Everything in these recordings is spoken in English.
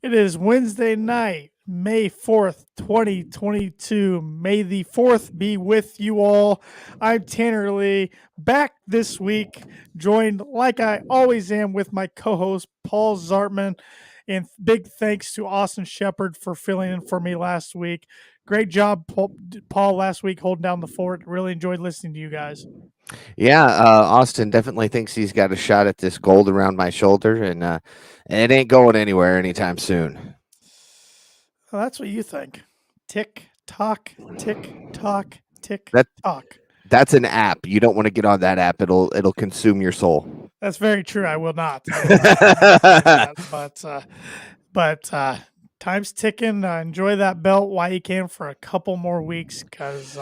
It is Wednesday night, May 4th, 2022. May the 4th be with you all. I'm Tanner Lee, back this week, joined like I always am with my co host, Paul Zartman. And big thanks to Austin Shepard for filling in for me last week. Great job, Paul, last week holding down the fort. Really enjoyed listening to you guys. Yeah, Austin definitely thinks he's got a shot at this gold around my shoulder, and it ain't going anywhere anytime soon. Well, that's what you think. Tick tock, tick tock, tick That tock. that's an app. You don't want to get on that app. It'll consume your soul. That's very true. I will not. I will not do that. But time's ticking. Enjoy that belt while you can for a couple more weeks because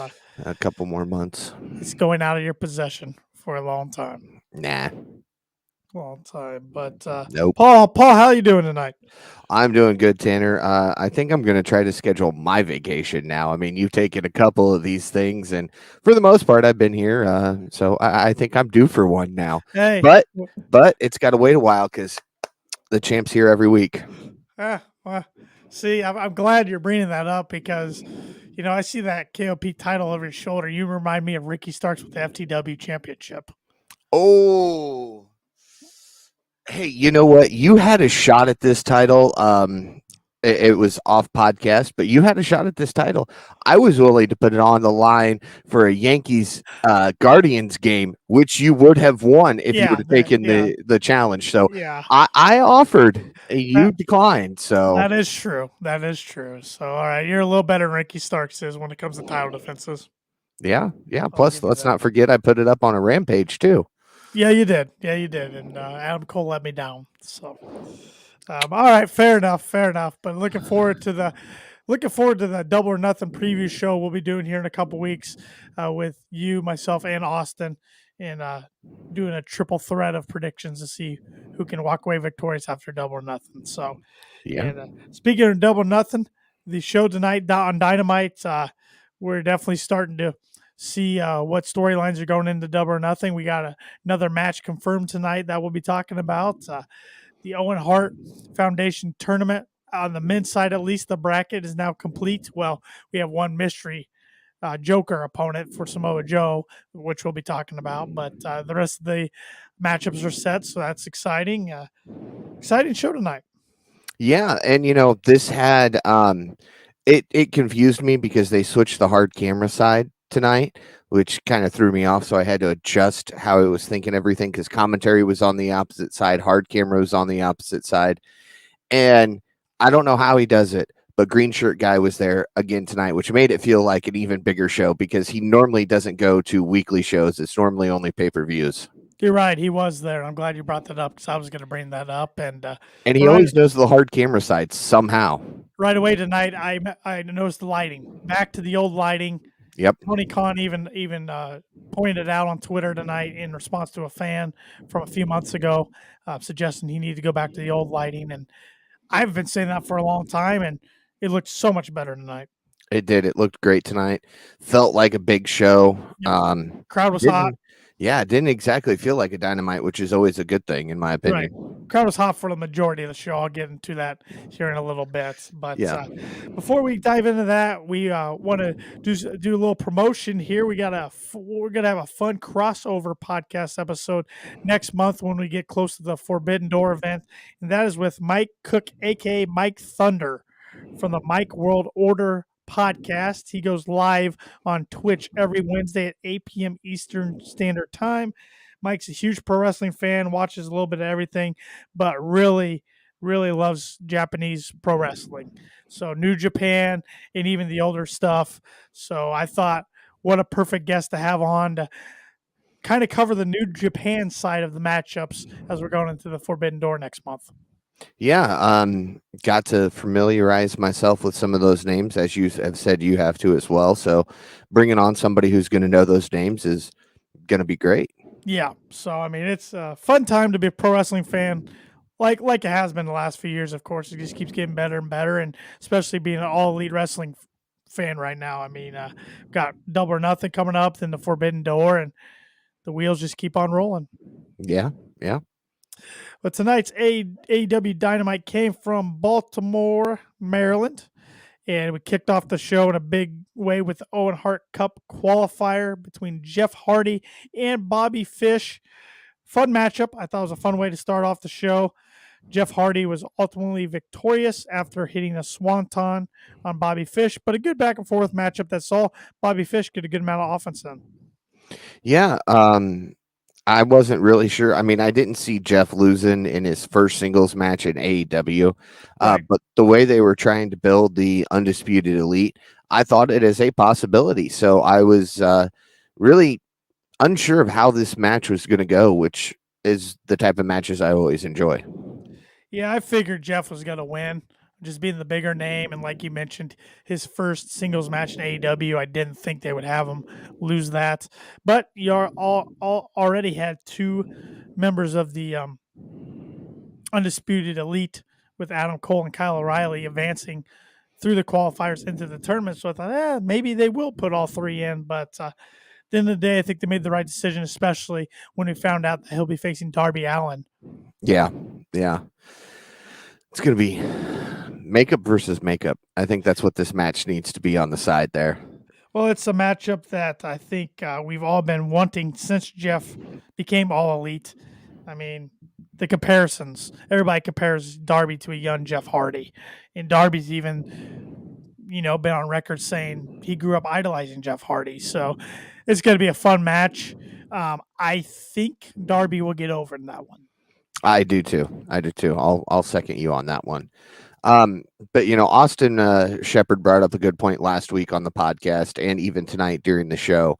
A couple more months. it's going out of your possession for a long time. Nah, Long time. But nope. Paul, how you doing tonight? I'm doing good, Tanner. I think I'm going to try to schedule my vacation now. I mean, you've taken a couple of these things, and for the most part, I've been here. So I think I'm due for one now. Hey. But it's got to wait a while because the champ's here every week. Well, see, I'm glad you're bringing that up because, you know, I see that KOP title over your shoulder. You remind me of Ricky Starks with the FTW championship. Oh, hey, you know what? You had a shot at this title. It was off podcast, but you had a shot at this title. I was willing to put it on the line for a Yankees Guardians game, which you would have won if you would have taken the challenge. So yeah, I offered, you declined. So that is true. That is true. So all right, you're a little better than Ricky Starks is when it comes to title defenses. yeah. Plus, let's not forget I put it up on a Rampage too. Yeah, you did. And Adam Cole let me down. So, all right, fair enough. But looking forward to the Double or Nothing preview show we'll be doing here in a couple weeks with you, myself, and Austin, and doing a triple threat of predictions to see who can walk away victorious after Double or Nothing. So, yeah. And speaking of Double or Nothing, the show tonight on Dynamite, we're definitely starting to see what storylines are going into Double or Nothing. We got another match confirmed tonight that we'll be talking about. The Owen Hart Foundation tournament on the men's side, at least the bracket is now complete. Well, we have one mystery Joker opponent for Samoa Joe, which we'll be talking about, but the rest of the matchups are set, so that's exciting. Exciting show tonight. Yeah, and you know, this had it confused me because they switched the hard camera side tonight, which kind of threw me off. So I had to adjust how I was thinking everything because commentary was on the opposite side, hard camera was on the opposite side. And I don't know how he does it, but Green Shirt Guy was there again tonight, which made it feel like an even bigger show because he normally doesn't go to weekly shows. It's normally only pay-per-views. You're right. He was there. I'm glad you brought that up because I was going to bring that up. And he always knows the hard camera side somehow. Right away tonight, I noticed the lighting. Back to the old lighting. Yep. Tony Khan even pointed out on Twitter tonight in response to a fan from a few months ago, suggesting he needed to go back to the old lighting. And I've been saying that for a long time, and it looked so much better tonight. It did. It looked great tonight. Felt like a big show. Yep. Crowd was hot. Yeah, it didn't exactly feel like a Dynamite, which is always a good thing, in my opinion. Right. Crowd was hot for the majority of the show. I'll get into that here in a little bit. But before we dive into that, we want to do a little promotion here. We're gonna have a fun crossover podcast episode next month when we get close to the Forbidden Door event, and that is with Mike Cook, aka Mike Thunder, from the Mike World Order podcast. He goes live on Twitch every Wednesday at 8 p.m. Eastern Standard Time. Mike's a huge pro wrestling fan, watches a little bit of everything, but really, really loves Japanese pro wrestling. So New Japan and even the older stuff. So I thought, what a perfect guest to have on to kind of cover the New Japan side of the matchups as we're going into the Forbidden Door next month. Yeah, got to familiarize myself with some of those names, as you have said you have to as well. So bringing on somebody who's going to know those names is going to be great. Yeah, so I mean, it's a fun time to be a pro wrestling fan, like it has been the last few years. Of course, it just keeps getting better and better, and especially being an all elite wrestling fan right now. I mean, got Double or Nothing coming up, then the Forbidden Door, and the wheels just keep on rolling. Yeah. But tonight's AEW Dynamite came from Baltimore, Maryland. And we kicked off the show in a big way with the Owen Hart Cup qualifier between Jeff Hardy and Bobby Fish. Fun matchup. I thought it was a fun way to start off the show. Jeff Hardy was ultimately victorious after hitting a swanton on Bobby Fish, but a good back and forth matchup that saw Bobby Fish get a good amount of offense in. Yeah, I wasn't really sure. I mean, I didn't see Jeff losing in his first singles match in AEW, Right. but the way they were trying to build the Undisputed Elite, I thought it as a possibility. So I was really unsure of how this match was going to go, which is the type of matches I always enjoy. Yeah, I figured Jeff was going to win, just being the bigger name. And like you mentioned, his first singles match in AEW, I didn't think they would have him lose that. But you all already had two members of the Undisputed Elite with Adam Cole and Kyle O'Reilly advancing through the qualifiers into the tournament. So I thought, maybe they will put all three in. But at the end of the day, I think they made the right decision, especially when we found out that he'll be facing Darby Allin. Yeah. It's going to be makeup versus makeup. I think that's what this match needs to be on the side there. Well, it's a matchup that I think we've all been wanting since Jeff became All Elite. I mean, the comparisons. Everybody compares Darby to a young Jeff Hardy. And Darby's even, been on record saying he grew up idolizing Jeff Hardy. So it's going to be a fun match. I think Darby will get over in that one. I do too. I'll second you on that one. But Austin Shepard brought up a good point last week on the podcast and even tonight during the show.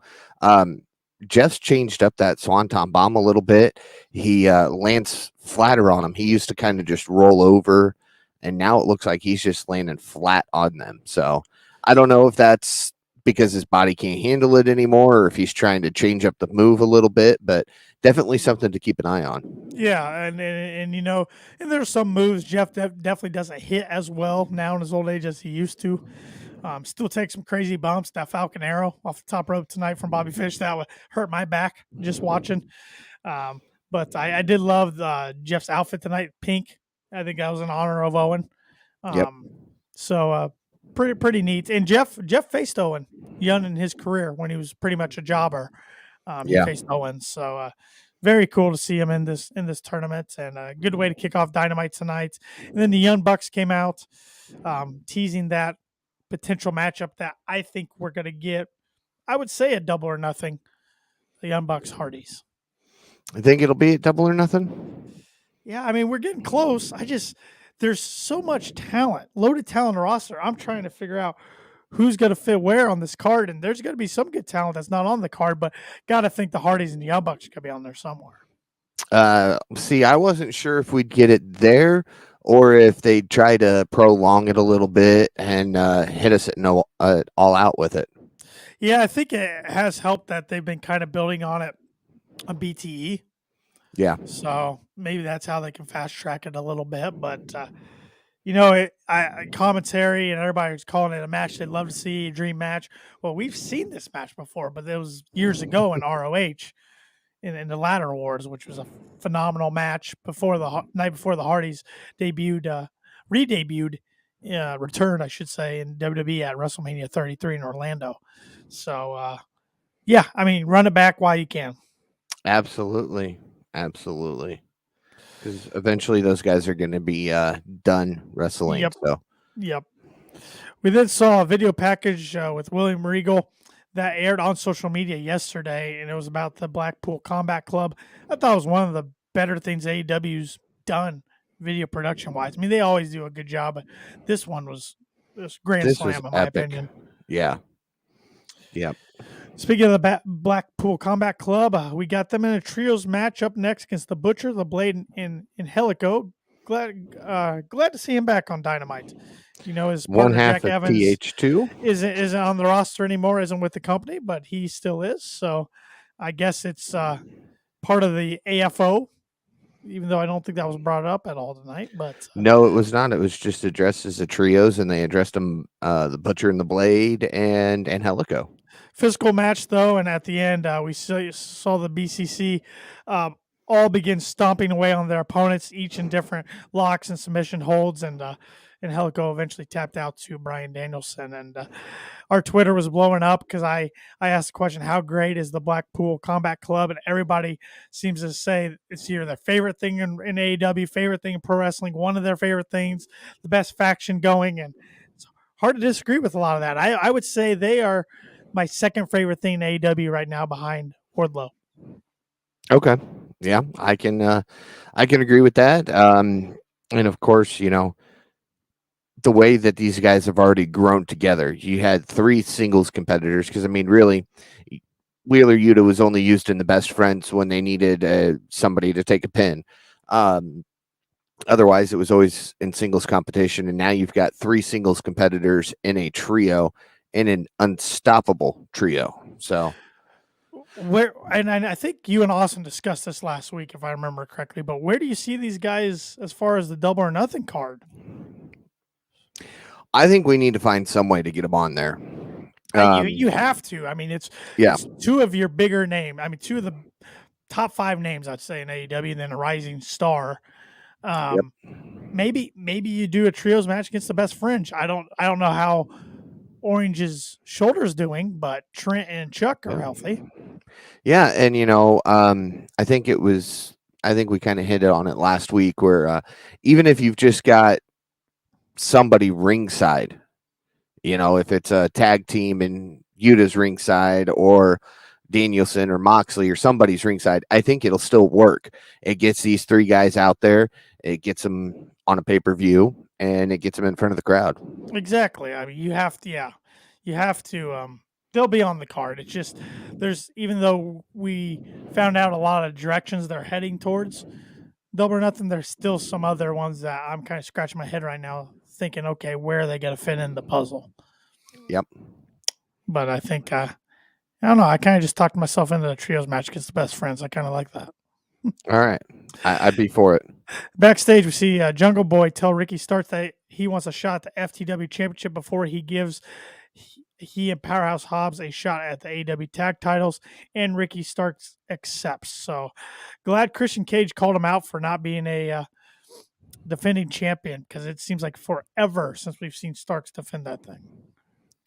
Jeff's changed up that Swanton Bomb a little bit. He lands flatter on him. He used to kind of just roll over, and now it looks like he's just landing flat on them. So I don't know if that's because his body can't handle it anymore or if he's trying to change up the move a little bit, but definitely something to keep an eye on. Yeah, and there's some moves Jeff definitely doesn't hit as well now in his old age as he used to. Still take some crazy bumps. That Falcon Arrow off the top rope tonight from Bobby Fish, that would hurt my back just watching. But I did love Jeff's outfit tonight, pink. I think that was in honor of Owen. Yep. So pretty neat. And Jeff faced Owen young in his career when he was pretty much a jobber. He faced Owen. So very cool to see him in this tournament, and a good way to kick off Dynamite tonight. And then the Young Bucks came out teasing that potential matchup that I think we're going to get. I would say a double or nothing. The Young Bucks Hardys. I think it'll be a double or nothing. Yeah, I mean, we're getting close. There's so much talent, loaded talent roster. I'm trying to figure out who's going to fit where on this card, and there's going to be some good talent that's not on the card, but got to think the Hardys and the Young Bucks could be on there somewhere. See, I wasn't sure if we'd get it there or if they'd try to prolong it a little bit and hit us at all out with it. Yeah, I think it has helped that they've been kind of building on it on BTE. Yeah. So maybe that's how they can fast track it a little bit. But, commentary and everybody's calling it a match they'd love to see, a dream match. Well, we've seen this match before, but it was years ago in ROH in the Ladder Wars, which was a phenomenal match before the night before the Hardys debuted, returned, I should say, in WWE at WrestleMania 33 in Orlando. So, yeah, I mean, run it back while you can. Absolutely. Because eventually those guys are going to be done wrestling. Yep. We then saw a video package with William Regal that aired on social media yesterday, and it was about the Blackpool Combat Club. I thought it was one of the better things AEW's done video production wise. I mean, they always do a good job, but this one was grand slam in my opinion. Yeah. Yep. Speaking of the Blackpool Combat Club, we got them in a trios match up next against the Butcher, the Blade, and Helico. Glad to see him back on Dynamite. His partner Jack Evans TH2 isn't on the roster anymore, isn't with the company, but he still is. So I guess it's part of the AFO, even though I don't think that was brought up at all tonight. But no, it was not. It was just addressed as the trios, and they addressed them the Butcher and the Blade and Helico. Physical match though, and at the end we saw the BCC all begin stomping away on their opponents, each in different locks and submission holds, and Helico eventually tapped out to Bryan Danielson. And our Twitter was blowing up because I asked the question, how great is the Blackpool Combat Club? And everybody seems to say it's either their favorite thing in AEW, favorite thing in pro wrestling, one of their favorite things, the best faction going. And it's hard to disagree with a lot of that. I would say they are my second favorite thing in AEW right now behind Wardlow. Okay. Yeah, I can agree with that. And of course, the way that these guys have already grown together. You had 3 singles competitors because I mean, really, Wheeler Yuta was only used in the Best Friends when they needed somebody to take a pin. Otherwise, it was always in singles competition, and now you've got 3 singles competitors in a trio, in an unstoppable trio. So. I think you and Austin discussed this last week, if I remember correctly. But where do you see these guys as far as the Double or Nothing card? I think we need to find some way to get them on there. You have to. I mean, it's 2 of your bigger name. I mean, 2 of the top 5 names, I'd say, in AEW, and then a rising star. Maybe you do a trios match against the Best Friends. I don't know how Orange's shoulder's doing, but Trent and Chuck are healthy. Yeah, and I think we kind of hit on it last week where even if you've just got somebody ringside, if it's a tag team and Yuta's ringside or Danielson or Moxley or somebody's ringside, I think it'll still work. It gets these 3 guys out there, it gets them on a pay-per-view, and it gets them in front of the crowd. Exactly. I mean, you have to they'll be on the card. It's just even though we found out a lot of directions they're heading towards Double or Nothing, there's still some other ones that I'm kind of scratching my head right now thinking, okay, where are they going to fit in the puzzle? Yep. But I think I don't know. I kind of just talked myself into the trios match against the Best Friends. I kind of like that. All right. I'd be for it. Backstage, we see Jungle Boy tell Ricky Starks that he wants a shot at the FTW Championship before he gives he and Powerhouse Hobbs a shot at the AEW tag titles, and Ricky Starks accepts. So glad Christian Cage called him out for not being a defending champion, because it seems like forever since we've seen Starks defend that thing.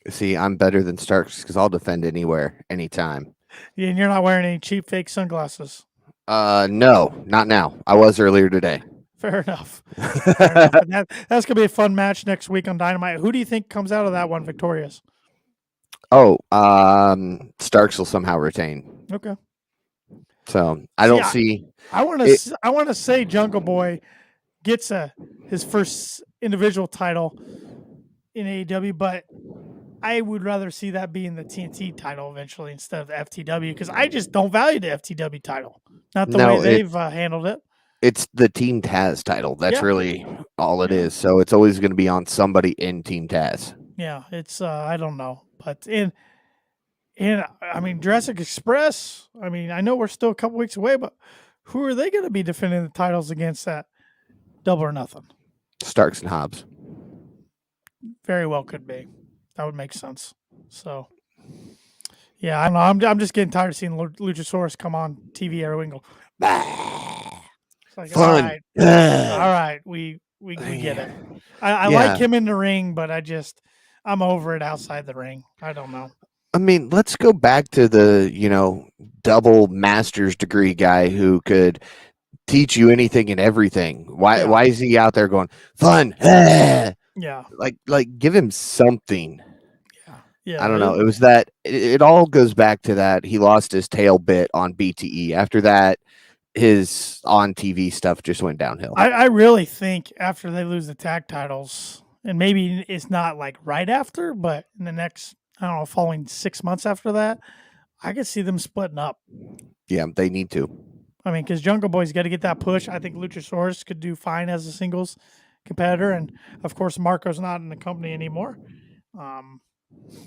See, I'm better than Starks because I'll defend anywhere, anytime. Yeah, and you're not wearing any cheap fake sunglasses. No, not now. I was earlier today. Fair enough. But that's gonna be a fun match next week on Dynamite. Who do you think comes out of that one victorious? Oh, Starks will somehow retain. Okay. So I don't see. I want to say Jungle Boy gets his first individual title in AEW, but I would rather see that being the TNT title eventually instead of the FTW, because I just don't value the FTW title. Not the way they've handled it. It's the Team Taz title. That's really all it is. So it's always going to be on somebody in Team Taz. Yeah, it's I don't know, but in I mean Jurassic Express. I mean, I know we're still a couple weeks away, but who are they going to be defending the titles against that Double or Nothing? Starks and Hobbs. Very well could be. That would make sense. So, yeah, I don't know. I'm just getting tired of seeing Luchasaurus come on TV every week and go, bah! It's like, fun. All right, we get it. I like him in the ring, but I'm over it outside the ring. I don't know. I mean, let's go back to the, double master's degree guy who could teach you anything and everything. Why is he out there going, fun? Yeah. Like give him something. Yeah. I don't know. It was that it all goes back to that. He lost his tail bit on BTE. After that, his on TV stuff just went downhill. I really think after they lose the tag titles, and maybe it's not like right after, but in the next, I don't know, following 6 months after that, I could see them splitting up. Yeah, they need to. I mean, because Jungle Boy's got to get that push. I think Luchasaurus could do fine as a singles competitor. And, of course, Marco's not in the company anymore.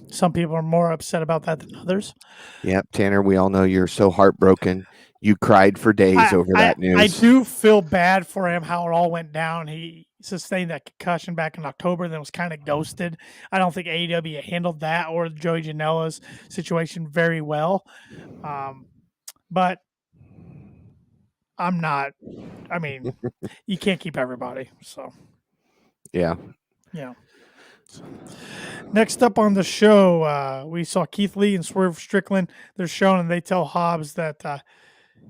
Some people are more upset about that than others. Yep, Tanner, we all know you're so heartbroken. You cried for days over that news. I do feel bad for him, how it all went down. He sustained that concussion back in October, then was kind of ghosted. I don't think AEW handled that or Joey Janela's situation very well. But I'm not. I mean, you can't keep everybody. So Yeah. yeah. So, next up on the show, we saw Keith Lee and Swerve Strickland. They're shown, and they tell Hobbs that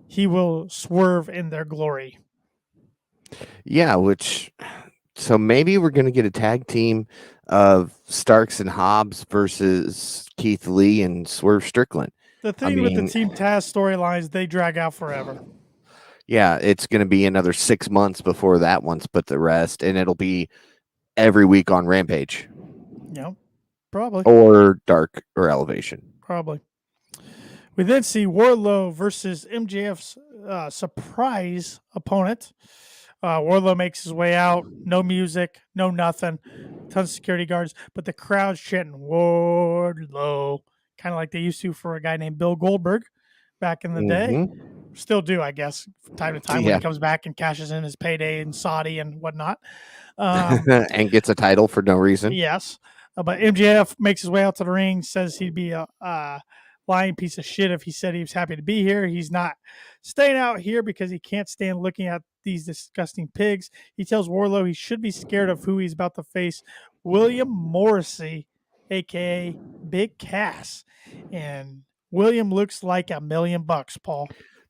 he will swerve in their glory. Yeah, so maybe we're going to get a tag team of Starks and Hobbs versus Keith Lee and Swerve Strickland. The thing with the Team Taz storylines, they drag out forever. Yeah, it's going to be another 6 months before that one's put to rest, and it'll be every week on Rampage. Yeah, probably. Or Dark or Elevation. Probably. We then see Warlow versus MJF's surprise opponent. Warlow makes his way out. No music, no nothing. Tons of security guards, but the crowd's chanting Warlow, kind of like they used to for a guy named Bill Goldberg back in the day. Still do, I guess, from time to time when he comes back and cashes in his payday in Saudi and whatnot. And gets a title for no reason. Yes. But MJF makes his way out to the ring, says he'd be a lying piece of shit if he said he was happy to be here. He's not staying out here because he can't stand looking at these disgusting pigs. He tells Warlow he should be scared of who he's about to face, William Morrissey, a.k.a. Big Cass. And William looks like $1 million, Paul.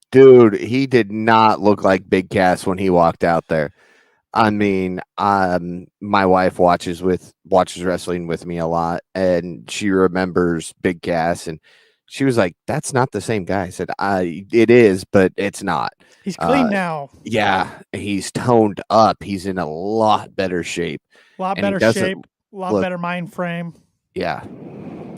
Dude, he did not look like Big Cass when he walked out there. I mean, my wife watches wrestling with me a lot, and she remembers Big Cass, and she was like, "That's not the same guy." I said, "It is, but it's not." He's clean now. Yeah, he's toned up. He's in a lot better shape. A lot better shape. A lot better mind frame. Yeah.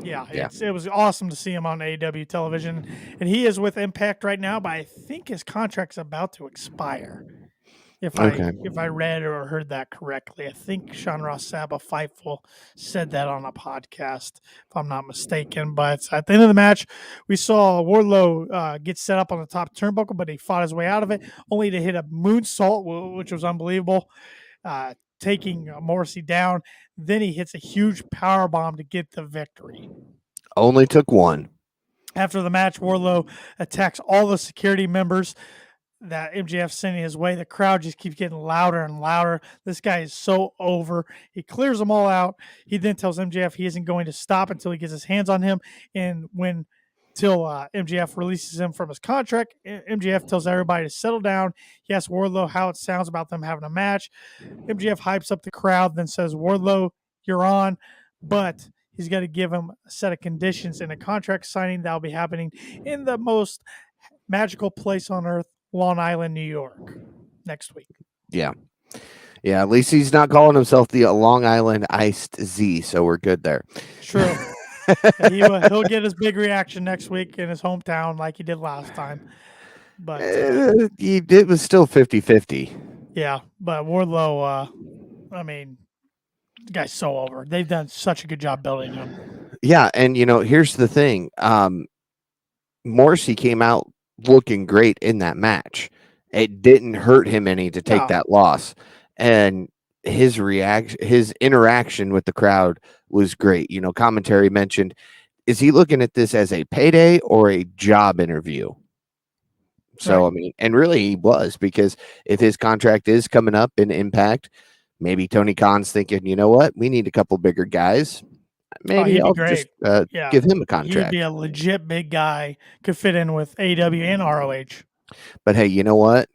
It was awesome to see him on AEW television, and he is with Impact right now. But I think his contract's about to expire. If I read or heard that correctly, I think Sean Ross Saба Fightful said that on a podcast, if I'm not mistaken. But at the end of the match, we saw Warlow get set up on the top turnbuckle, but he fought his way out of it, only to hit a moonsault, which was unbelievable, taking Morrissey down. Then he hits a huge power bomb to get the victory. Only took one. After the match, Warlow attacks all the security members that MJF sending his way. The crowd just keeps getting louder and louder. This guy is so over. He clears them all out. He then tells MJF he isn't going to stop until he gets his hands on him. And till MJF releases him from his contract, MJF tells everybody to settle down. He asks Warlow how it sounds about them having a match. MJF hypes up the crowd, then says, "Warlow, you're on," but he's got to give him a set of conditions in a contract signing that will be happening in the most magical place on earth, Long Island, New York, next week. Yeah. At least he's not calling himself the Long Island Iced Z, so we're good there. True. He'll get his big reaction next week in his hometown like he did last time. But it was still 50-50. Yeah, but Warlow, I mean, the guy's so over. They've done such a good job building him. Yeah, and here's the thing. Morrissey came out looking great in that match. It didn't hurt him any to take that loss, and his interaction with the crowd was great. Commentary mentioned, is he looking at this as a payday or a job interview? So, I mean, and really he was, because if his contract is coming up in Impact, maybe Tony Khan's thinking, you know what, we need a couple bigger guys. Maybe I'll just give him a contract. He'd be a legit big guy, could fit in with AEW and ROH. But hey, you know what?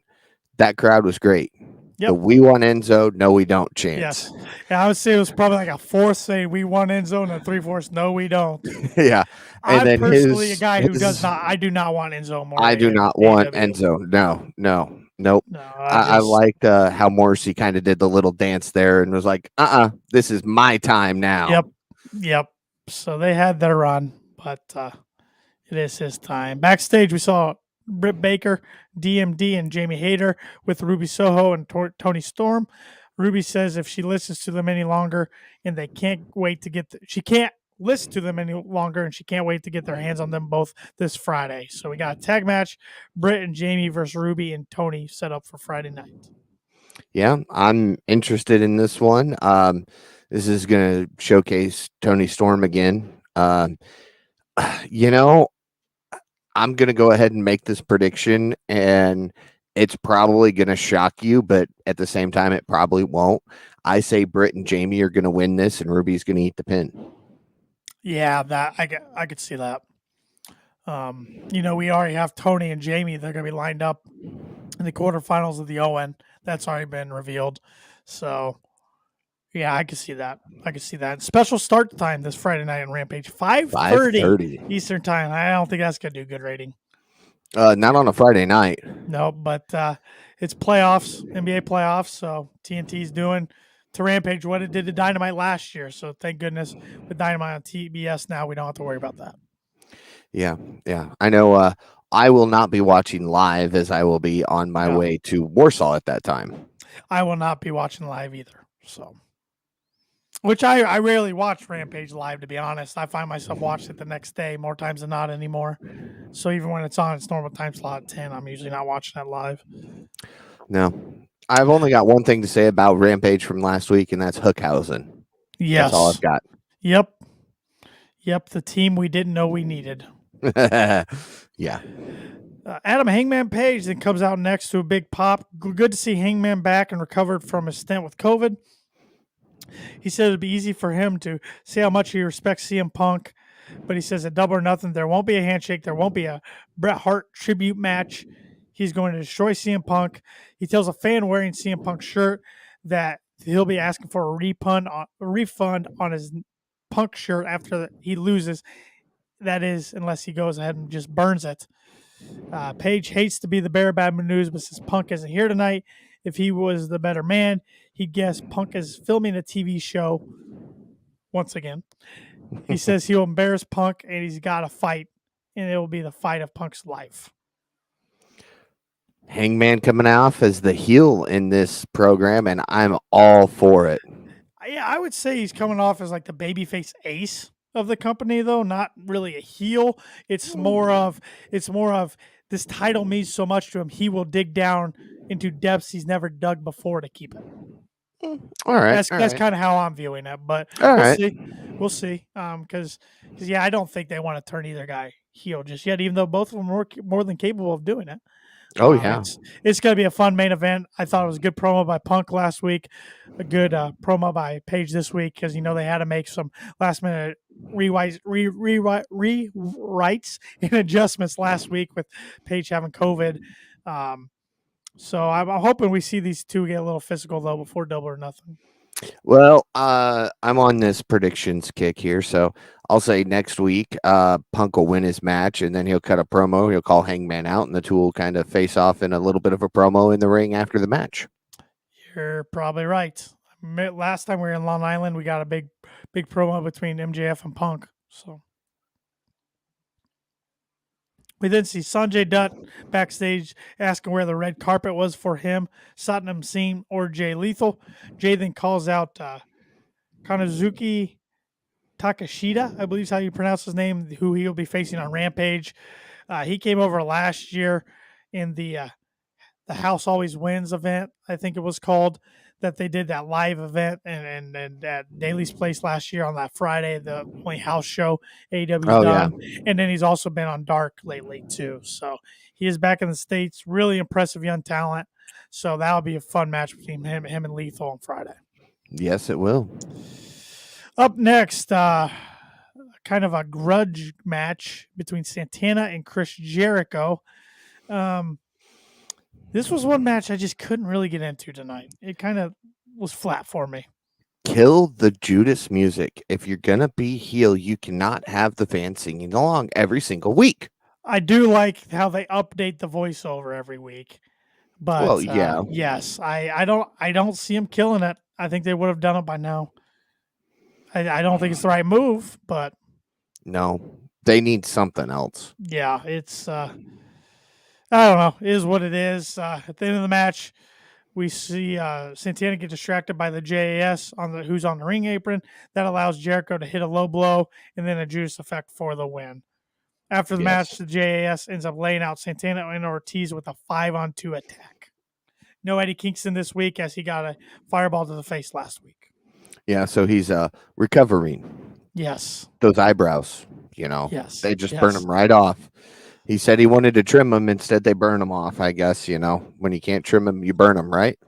That crowd was great. Yep. The "we want Enzo, no we don't" chance. Yes. Yeah, I would say it was probably like a fourth saying "we want Enzo" and a 3/4 "no we don't." Yeah. And I'm then personally a guy who I do not want Enzo more. I do not want Enzo. No. Nope. No, I liked how Morrissey kind of did the little dance there and was like, this is my time now. Yep. So they had their run, but it is his time. Backstage, we saw Britt Baker, DMD, and Jamie Hayter with Ruby Soho and Tony Storm. Ruby says if she listens to them any longer, and they can't wait to she can't listen to them any longer, and she can't wait to get their hands on them both this Friday. So we got a tag match, Britt and Jamie versus Ruby and Tony, set up for Friday night. Yeah, I'm interested in this one. This is going to showcase Tony Storm again. I'm going to go ahead and make this prediction, and It's probably going to shock you, but at the same time, it probably won't. I say Britt and Jamie are going to win this, and Ruby's going to eat the pin. Yeah, that I could see that. We already have Tony and Jamie. They're going to be lined up in the quarterfinals of the Owen. That's already been revealed. So, yeah, I can see that. Special start time this Friday night on Rampage, 5:30 Eastern time. I don't think that's going to do good rating. Not on a Friday night. No, but it's playoffs, NBA playoffs. So TNT's doing to Rampage what it did to Dynamite last year. So thank goodness with Dynamite on TBS now, we don't have to worry about that. Yeah. I know I will not be watching live as I will be on my way to Warsaw at that time. I will not be watching live either. So, which I rarely watch Rampage live, to be honest. I find myself watching it the next day more times than not anymore. So even when it's on its normal time slot at 10, I'm usually not watching that live. No. I've only got one thing to say about Rampage from last week, and that's Hookhausen. Yes. That's all I've got. Yep, the team we didn't know we needed. Yeah. Adam Hangman Page then comes out next to a big pop. Good to see Hangman back and recovered from his stint with COVID. He said it'd be easy for him to say how much he respects CM Punk, but he says at Double or Nothing, there won't be a handshake. There won't be a Bret Hart tribute match. He's going to destroy CM Punk. He tells a fan wearing CM Punk's shirt that he'll be asking for a refund on his Punk shirt after he loses. That is, unless he goes ahead and just burns it. Page hates to be the bearer of bad news, but since Punk isn't here tonight, if he was the better man, he'd guess Punk is filming a TV show once again. He says he'll embarrass Punk, and he's got to fight, and it will be the fight of Punk's life. Hangman coming off as the heel in this program, and I'm all for it. Yeah, I would say he's coming off as like the babyface ace of the company, though, not really a heel. It's more of this title means so much to him, he will dig down into depths he's never dug before to keep it. All right, that's kind of how I'm viewing it, but we'll see. Because I don't think they want to turn either guy heel just yet, even though both of them are more than capable of doing it. Oh yeah, it's going to be a fun main event. I thought it was a good promo by Punk last week, a good promo by Page this week because they had to make some last minute rewrites and adjustments last week with Page having COVID. So I'm hoping we see these two get a little physical though before Double or Nothing. Well, I'm on this predictions kick here, so I'll say next week, Punk will win his match, and then he'll cut a promo. He'll call Hangman out, and the two will kind of face off in a little bit of a promo in the ring after the match. You're probably right. Last time we were in Long Island, we got a big promo between MJF and Punk. So we then see Sanjay Dutt backstage asking where the red carpet was for him, Satnam Singh, or Jay Lethal. Jay then calls out Kanazuki Takashita, I believe is how you pronounce his name, who he'll be facing on Rampage. He came over last year in the House Always Wins event, I think it was called, that they did that live event and at Daly's Place last year on that Friday, the only house show AEW done. Yeah. And then he's also been on Dark lately too. So he is back in the States. Really impressive young talent. So that'll be a fun match between him and Lethal on Friday. Yes, it will. Up next, kind of a grudge match between Santana and Chris Jericho. This was one match I just couldn't really get into tonight. It kind of was flat for me. Kill the Judas music. If you're going to be heel, you cannot have the fans singing along every single week. I do like how they update the voiceover every week. But well, yeah. Yes, I don't see him killing it. I think they would have done it by now. I don't think it's the right move, but no, they need something else. Yeah, it's I don't know. It is what it is. At the end of the match, we see Santana get distracted by the JAS who's on the ring apron. That allows Jericho to hit a low blow and then a Judas effect for the win. After the match, the JAS ends up laying out Santana and Ortiz with a 5-on-2 attack. No Eddie Kingston this week as he got a fireball to the face last week. Yeah, so he's recovering. Yes. Those eyebrows, Yes. They just burn them right off. He said he wanted to trim them. Instead, they burn them off. I guess, when you can't trim them, you burn them, right?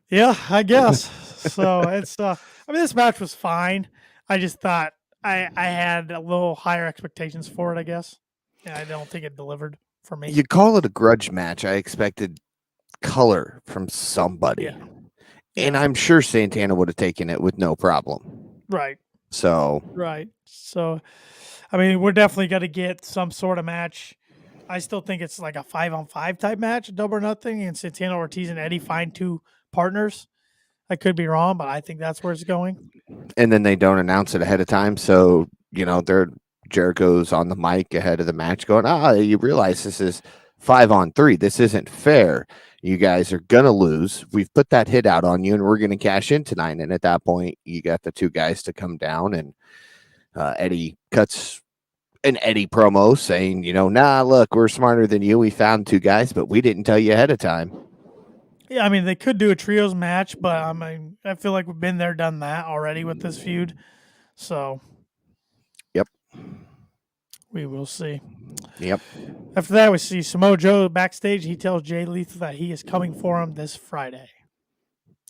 Yeah, I guess. So it's I mean, this match was fine. I just thought I had a little higher expectations for it, I guess. And I don't think it delivered for me. You call it a grudge match. I expected color from somebody. Yeah. And Yeah. I'm sure Santana would have taken it with no problem. Right. So, Right. So I mean, we're definitely gonna get some sort of match. I still think it's like a 5-on-5 type match, double or nothing, and Santana Ortiz and Eddie find two partners. I could be wrong, but I think that's where it's going. and then they don't announce it ahead of time. So, Jericho's on the mic ahead of the match going, you realize this is 5-on-3. This isn't fair. You guys are going to lose. We've put that hit out on you and we're going to cash in tonight. And at that point, you got the two guys to come down and Eddie cuts an Eddie promo saying, nah, look, we're smarter than you. We found two guys, but we didn't tell you ahead of time. Yeah, I mean, they could do a trios match, but I mean, I feel like we've been there, done that already with this feud. So, yep, we will see. Yep. After that, we see Samoa Joe backstage. He tells Jay Lethal that he is coming for him this Friday.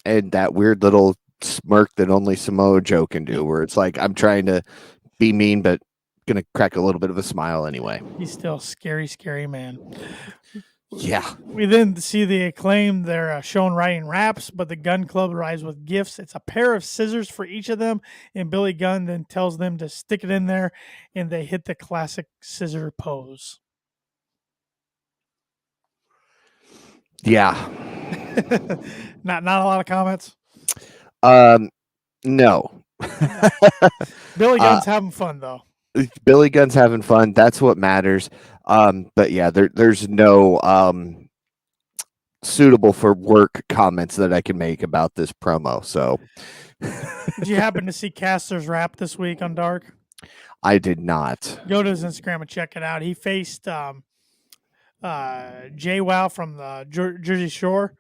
And that weird little smirk that only Samoa Joe can do, where it's like, I'm trying to be mean, but gonna crack a little bit of a smile anyway. He's still a scary, scary man. Yeah. We then see the Acclaim. They're shown writing raps, but the Gun Club arrives with gifts. It's a pair of scissors for each of them, and Billy Gunn then tells them to stick it in there, and they hit the classic scissor pose. Yeah. Not a lot of comments. No. Billy Gunn's having fun though. Billy Gunn's having fun. That's what matters. But yeah, there's no suitable for work comments that I can make about this promo. So did you happen to see Caster's rap this week on Dark? I did not. Go to his Instagram and check it out. He faced JWoww from the Jersey Shore.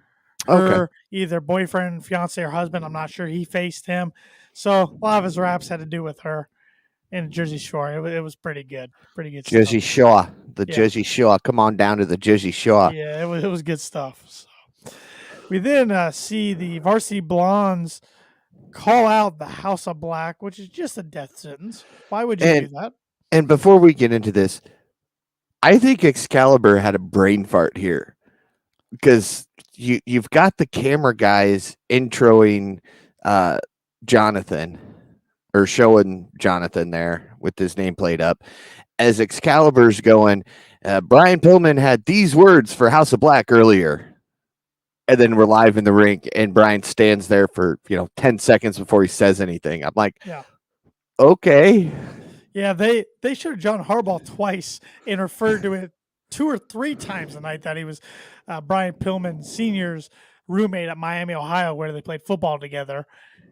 Her either boyfriend, fiance, or husband. I'm not sure. He faced him. So a lot of his raps had to do with her in Jersey Shore. It was pretty good. Pretty good Jersey stuff. Shore. Jersey Shore. Come on down to the Jersey Shore. Yeah, it was good stuff. So we then see the Varsity Blondes call out the House of Black, which is just a death sentence. Why would you do that? And before we get into this, I think Excalibur had a brain fart here because you've got the camera guys introing Jonathan or showing Jonathan there with his nameplate up as Excalibur's going, Brian Pillman had these words for House of Black earlier. And then we're live in the ring and Brian stands there for, 10 seconds before he says anything. I'm like, yeah. Okay. Yeah, they showed John Harbaugh twice and referred to it 2 or 3 times the night that he was Brian Pillman Sr.'s roommate at Miami, Ohio, where they played football together.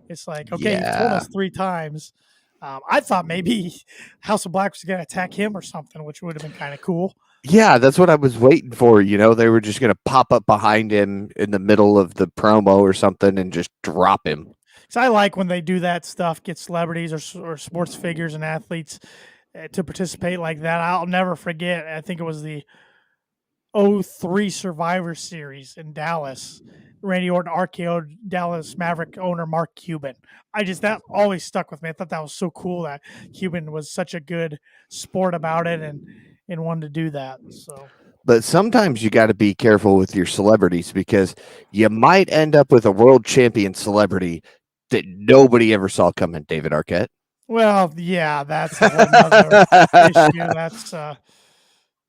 It's like, okay, you've told us 3 times. I thought maybe House of Black was going to attack him or something, which would have been kind of cool. Yeah, that's what I was waiting for. They were just going to pop up behind him in the middle of the promo or something and just drop him. So I like when they do that stuff, get celebrities or sports figures and athletes to participate like that. I'll never forget. I think it was the 2003 Survivor Series in Dallas. Randy Orton RKO'd Dallas Maverick owner Mark Cuban. That always stuck with me. I thought that was so cool that Cuban was such a good sport about it and wanted to do that. So, but sometimes you got to be careful with your celebrities because you might end up with a world champion celebrity that nobody ever saw coming. David Arquette. Well, yeah, that's another issue. That's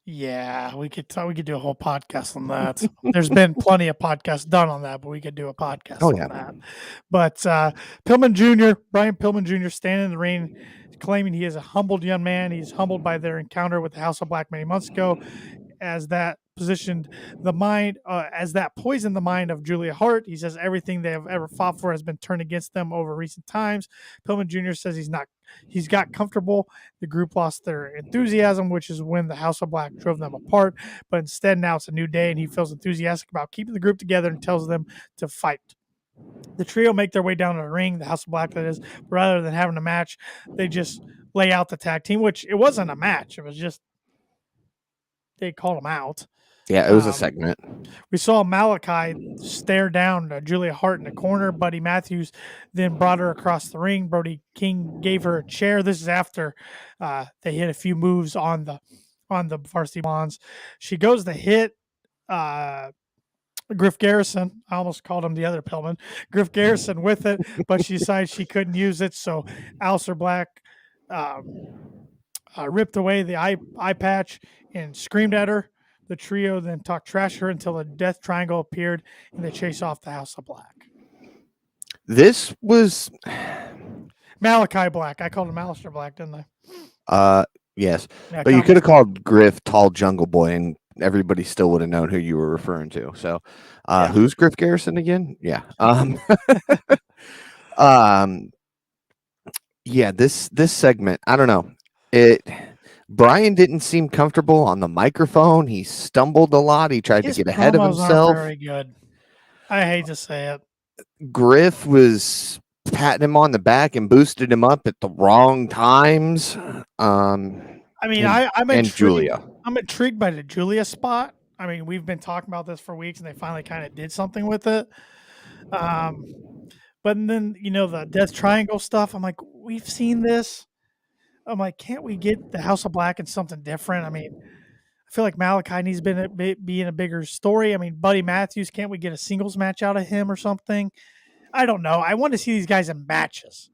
yeah, we could do a whole podcast on that. There's been plenty of podcasts done on that, but we could do a podcast on that. But Pillman Jr., Brian Pillman Jr., standing in the ring, claiming he is a humbled young man. He's humbled by their encounter with the House of Black many months ago, as that poisoned the mind of Julia Hart. He says everything they have ever fought for has been turned against them over recent times. Pillman Jr. says he's got comfortable. The group lost their enthusiasm, which is when the House of Black drove them apart. But instead, now it's a new day, and he feels enthusiastic about keeping the group together and tells them to fight. The trio make their way down to the ring, the House of Black, that is. Rather than having a match, they just lay out the tag team, which it wasn't a match. It was just they called him out. Yeah, it was a segment. We saw Malachi stare down Julia Hart in the corner. Buddy Matthews then brought her across the ring. Brody King gave her a chair. This is after they hit a few moves on the Varsity Blondes. She goes to hit Griff Garrison. I almost called him the other Pillman. Griff Garrison with it, but she decided she couldn't use it. So Aleister Black ripped away the eye patch and screamed at her. The trio then talked trash to her until the Death Triangle appeared and they chased off the House of Black. This was Malachi Black. I called him Aleister Black, didn't I? Yes. Yeah, but you could have called Griff Tall Jungle Boy and everybody still would have known who you were referring to. So who's Griff Garrison again? Yeah. Yeah, this segment, I don't know. Brian didn't seem comfortable on the microphone. He stumbled a lot. He tried to get ahead of himself. Aren't very good. I hate to say it. Griff was patting him on the back and boosted him up at the wrong times. I mean, I'm intrigued. Julia. I'm intrigued by the Julia spot. I mean, we've been talking about this for weeks, and they finally kind of did something with it. But then, the Death Triangle stuff, I'm like, we've seen this. I'm like, can't we get the House of Black and something different? I mean, I feel like Malachi needs to be in a bigger story. I mean, Buddy Matthews, can't we get a singles match out of him or something? I don't know. I want to see these guys in matches.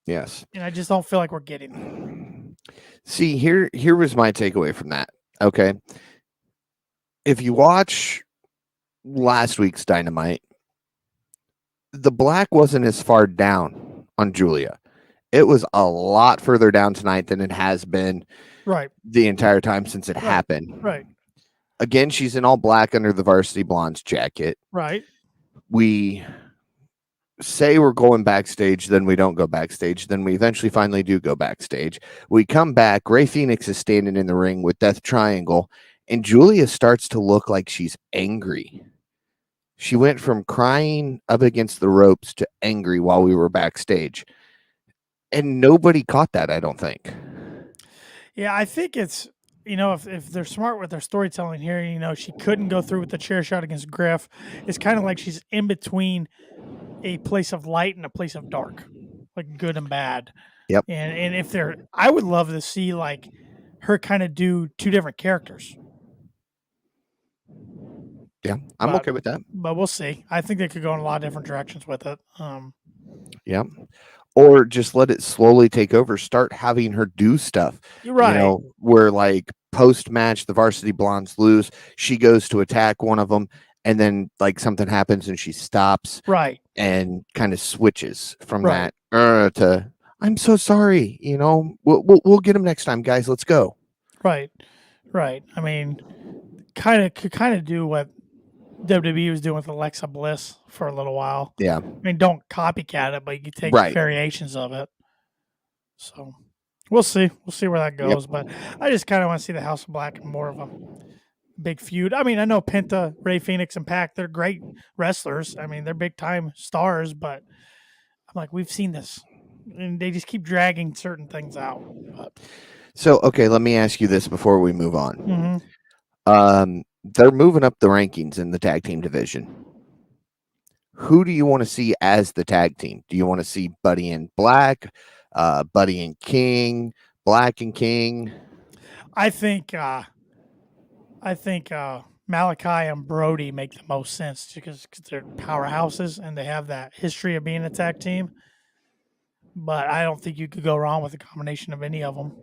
Yes. And I just don't feel like we're getting them. See, here was my takeaway from that. Okay. If you watch last week's Dynamite, the Black wasn't as far down on Julia. It was a lot further down tonight than it has been the entire time since it happened. Right. Again, she's in all black under the Varsity Blondes jacket. Right. We say we're going backstage, then we don't go backstage. Then we eventually finally do go backstage. We come back. Rey Fenix is standing in the ring with Death Triangle, and Julia starts to look like she's angry. She went from crying up against the ropes to angry while we were backstage. And nobody caught that, I don't think. Yeah, I think it's, if they're smart with their storytelling here, she couldn't go through with the chair shot against Griff. It's kind of like she's in between a place of light and a place of dark, like good and bad. Yep. And if I would love to see like her kind of do two different characters. Yeah, I'm okay with that. But we'll see. I think they could go in a lot of different directions with it. Yeah. Or just let it slowly take over. Start having her do stuff. You're right. Where like post-match, the Varsity Blondes lose. She goes to attack one of them, and then like something happens and she stops. Right. And kind of switches from that to I'm so sorry. We'll get him next time, guys. Let's go. Right. Right. I mean, could do what WWE was doing with Alexa Bliss for a little while. Yeah. I mean, don't copycat it, but you can take variations of it. So we'll see. We'll see where that goes. Yep. But I just kind of want to see the House of Black in more of a big feud. I mean, I know Penta, Rey Fenix, and Pac, they're great wrestlers. I mean, they're big time stars, but I'm like, we've seen this. And they just keep dragging certain things out. But. So, okay, let me ask you this before we move on. Mm-hmm. They're moving up the rankings in the tag team division. Who do you want to see as the tag team? Do you want to see Buddy and Black, Buddy and King, Black and King? I think Malachi and Brody make the most sense because they're powerhouses and they have that history of being a tag team. But I don't think you could go wrong with a combination of any of them.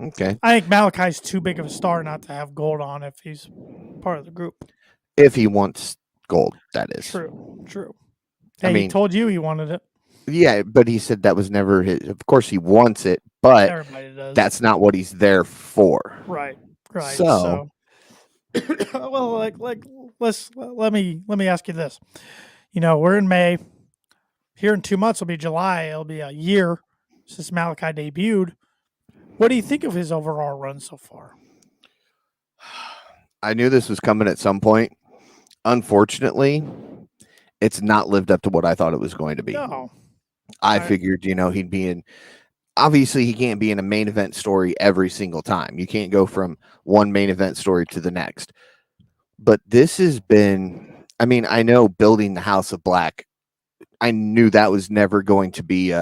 Okay. I think Malachi's too big of a star not to have gold on if he's part of the group. If he wants gold, that is. True. Hey, he told you he wanted it. Yeah, but he said that was never his. Of course he wants it, but everybody does. That's not what he's there for. Right. So well, let me ask you this. We're in May. Here in 2 months will be July. It'll be a year since Malachi debuted. What do you think of his overall run so far? I knew this was coming at some point. Unfortunately, it's not lived up to what I thought it was going to be. No. I figured, he'd be in. obviously he can't be in a main event story every single time. You can't go from one main event story to the next. But this has been, I mean, I know building the House of Black, I knew that was never going to be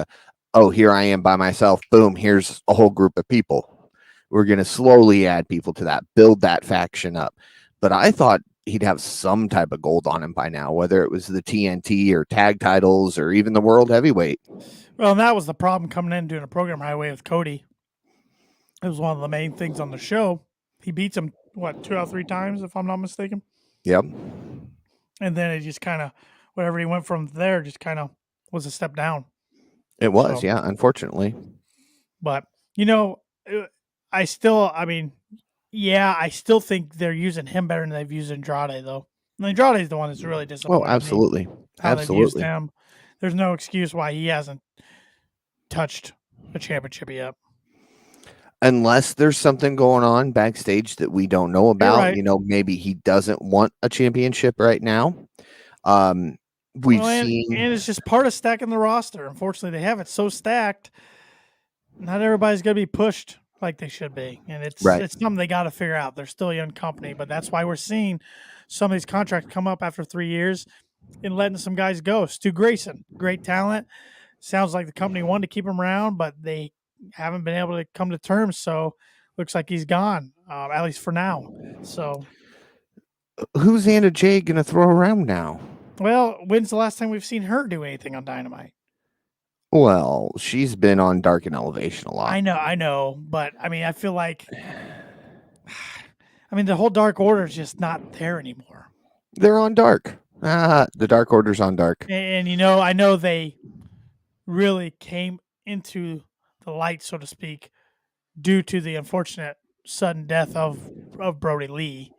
oh, here I am by myself. Boom, here's a whole group of people. We're going to slowly add people to that, build that faction up. But I thought he'd have some type of gold on him by now, whether it was the TNT or tag titles or even the world heavyweight. Well, and that was the problem coming in doing a program highway with Cody. It was one of the main things on the show. He beats him, 2 out of 3 times, if I'm not mistaken. Yep. And then it just kind of, whatever he went from there, just kind of was a step down. It was, yeah, unfortunately. But, I still think they're using him better than they've used Andrade, though. And Andrade is the one that's really disappointed. Oh, absolutely. Me, how they've used him. There's no excuse why he hasn't touched a championship yet. Unless there's something going on backstage that we don't know about, right. Maybe he doesn't want a championship right now. We've seen, and it's just part of stacking the roster. Unfortunately, they have it so stacked. Not everybody's going to be pushed like they should be, and it's something they got to figure out. They're still a young company, but that's why we're seeing some of these contracts come up after 3 years and letting some guys go. Stu Grayson, great talent. Sounds like the company wanted to keep him around, but they haven't been able to come to terms. So looks like he's gone, at least for now. So who's Anna Jay going to throw around now? Well, when's the last time we've seen her do anything on Dynamite? Well, she's been on Dark and Elevation a lot. I know, but I mean, I feel like, the whole Dark Order is just not there anymore. They're on Dark. The Dark Order's on Dark. And I know they really came into the light, so to speak, due to the unfortunate sudden death of Brody Lee.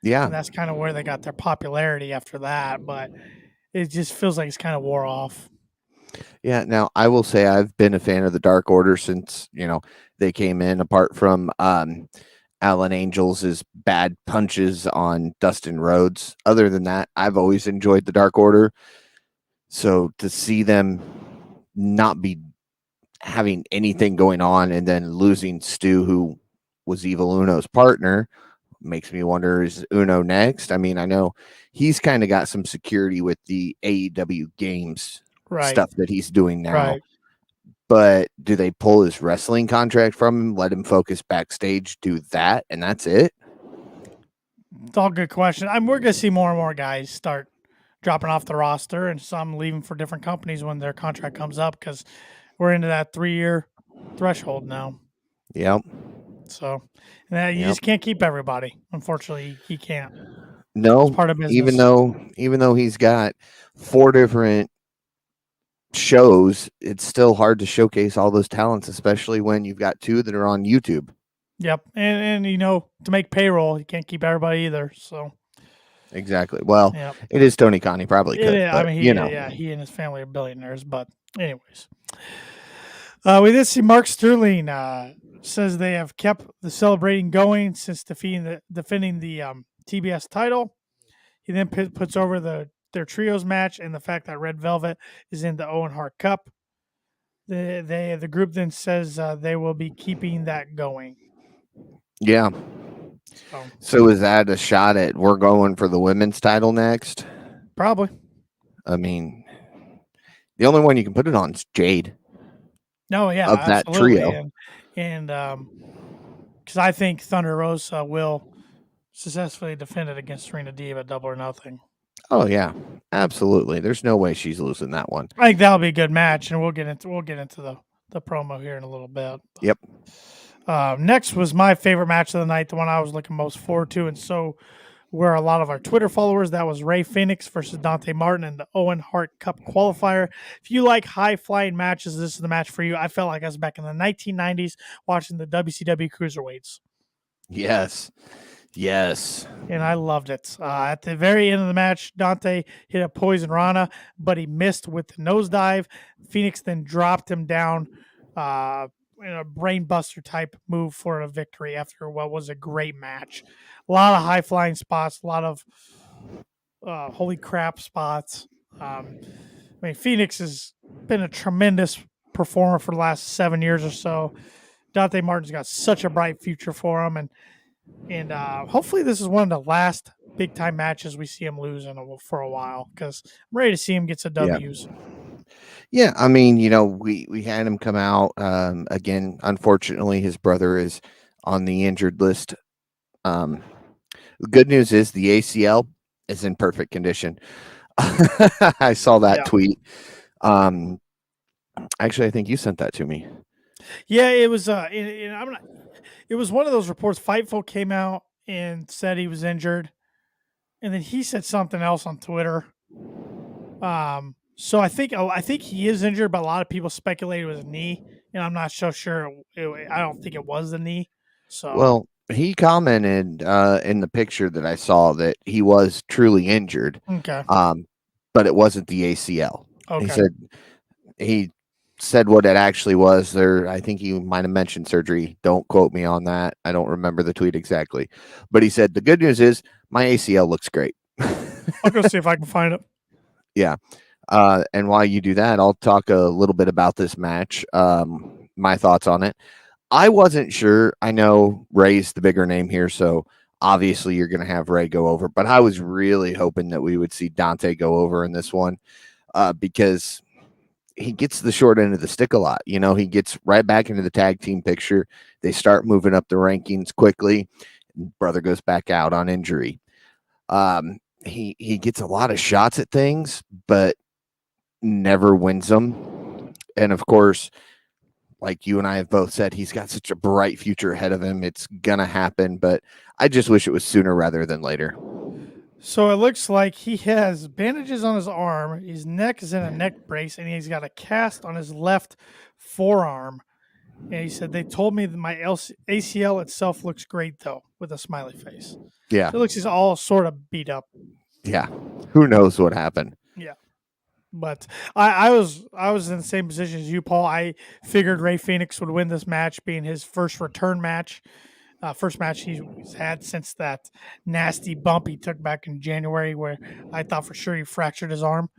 Yeah. And that's kind of where they got their popularity after that, but it just feels like it's kind of wore off. Yeah, now I will say I've been a fan of the Dark Order since, they came in, apart from Alan Angels' bad punches on Dustin Rhodes. Other than that, I've always enjoyed the Dark Order. So to see them not be having anything going on and then losing Stu, who was Evil Uno's partner, makes me wonder, is Uno next? I mean, I know he's kind of got some security with the AEW games stuff that he's doing now. Right. But do they pull his wrestling contract from him, let him focus backstage, do that, and that's it? It's all good question. We're going to see more and more guys start dropping off the roster and some leaving for different companies when their contract comes up because we're into that 3-year threshold now. Yep. So you just can't keep everybody. Unfortunately, he can't. No, it's part of business. Even though he's got 4 different shows, it's still hard to showcase all those talents, especially when you've got 2 that are on YouTube. Yep. And to make payroll, you can't keep everybody either. So exactly. Well, it is Tony Khan. He probably could. But, he and his family are billionaires. But anyways, we did see Mark Sterling says they have kept the celebrating going since defending the TBS title. He then puts over their trios match and the fact that Red Velvet is in the Owen Hart Cup. The group then says they will be keeping that going. Yeah. So is that a shot at we're going for the women's title next? Probably. I mean, the only one you can put it on is Jade. No, yeah, of that trio. And because I think Thunder Rosa will successfully defend it against Serena Deeb at Double or Nothing. Oh yeah, absolutely. There's no way she's losing that one. I think that'll be a good match, and we'll get into the promo here in a little bit. Yep. Next was my favorite match of the night, the one I was looking most forward to, and so were a lot of our Twitter followers. That was Rey Fenix versus Dante Martin in the Owen Hart Cup qualifier. If you like high-flying matches, this is the match for you. I felt like I was back in the 1990s watching the WCW Cruiserweights. Yes. And I loved it. At the very end of the match, Dante hit a Poison Rana, but he missed with the nosedive. Phoenix then dropped him down in a brainbuster type move for a victory after what was a great match. A lot of high-flying spots, a lot of holy crap spots. Phoenix has been a tremendous performer for the last 7 years or so. Dante Martin's got such a bright future for him, and hopefully this is one of the last big time matches we see him lose for a while, because I'm ready to see him get some W's. Yeah, I mean, we had him come out again. Unfortunately, his brother is on the injured list. The good news is the ACL is in perfect condition. I saw that tweet. Actually, I think you sent that to me. Yeah, it was. It was one of those reports. Fightful came out and said he was injured, and then he said something else on Twitter. So I think he is injured, but a lot of people speculated it was a knee, and I'm not so sure. I don't think it was the knee. So well, he commented in the picture that I saw that he was truly injured. Okay. But it wasn't the ACL. Okay. He said what it actually was. I think he might have mentioned surgery. Don't quote me on that. I don't remember the tweet exactly. But he said the good news is my ACL looks great. I'll go see if I can find it. Yeah. And while you do that, I'll talk a little bit about this match. My thoughts on it. I wasn't sure. I know Ray's the bigger name here, so obviously you're going to have Ray go over. But I was really hoping that we would see Dante go over in this one because he gets the short end of the stick a lot. He gets right back into the tag team picture. They start moving up the rankings quickly. Brother goes back out on injury. He gets a lot of shots at things, but never wins them. And of course, like you and I have both said, he's got such a bright future ahead of him. It's gonna happen, but I just wish it was sooner rather than later. So it looks like he has bandages on his arm. His neck is in a neck brace, and he's got a cast on his left forearm. And he said, they told me that my ACL itself looks great, though, with a smiley face. Yeah. So it looks he's all sort of beat up. Yeah. Who knows what happened? Yeah. But I was in the same position as you, Paul. I figured Ray Phoenix would win this match, being his first return match. First match he's had since that nasty bump he took back in January, where I thought for sure he fractured his arm.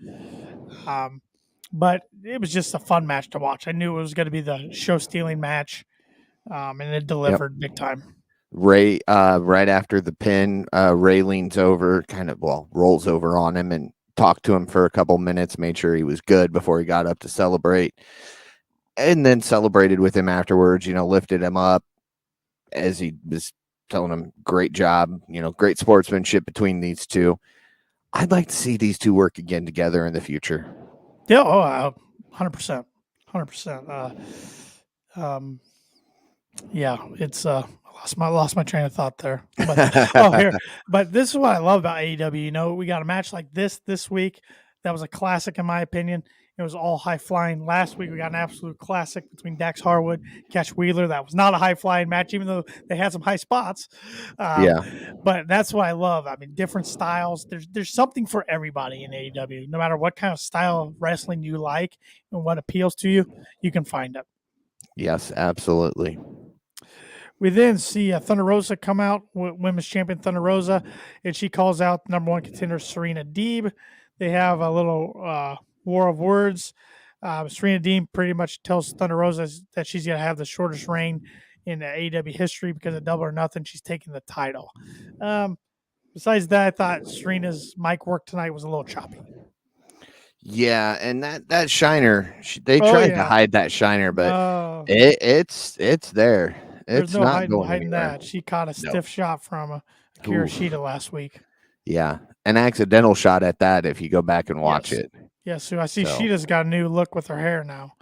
But it was just a fun match to watch. I knew it was going to be the show-stealing match, and it delivered big time. Ray, right after the pin, Ray leans over, rolls over on him and talked to him for a couple minutes, made sure he was good before he got up to celebrate, and then celebrated with him afterwards, lifted him up as he was telling him, great job, great sportsmanship between these two. I'd like to see these two work again together in the future. Yeah, 100%. 100%. Yeah, it's lost my train of thought there. But but this is what I love about AEW. We got a match like this week that was a classic in my opinion. It was all high flying. Last week we got an absolute classic between Dax Harwood, Cash Wheeler. That was not a high flying match, even though they had some high spots. But that's what I love. I mean, different styles. There's something for everybody in AEW. No matter what kind of style of wrestling you like and what appeals to you, you can find it. Yes, absolutely. We then see Thunder Rosa come out, women's champion Thunder Rosa, and she calls out number one contender Serena Deeb. They have a little war of words. Serena Deeb pretty much tells Thunder Rosa that she's going to have the shortest reign in AEW history because of Double or Nothing. She's taking the title. Besides that, I thought Serena's mic work tonight was a little choppy. Yeah, and that shiner, they tried to hide that shiner, but it's there. There's no hiding that. She caught a stiff shot from Akira Shida last week. Yeah, an accidental shot at that if you go back and watch it. Yeah, so I see Shida's got a new look with her hair now.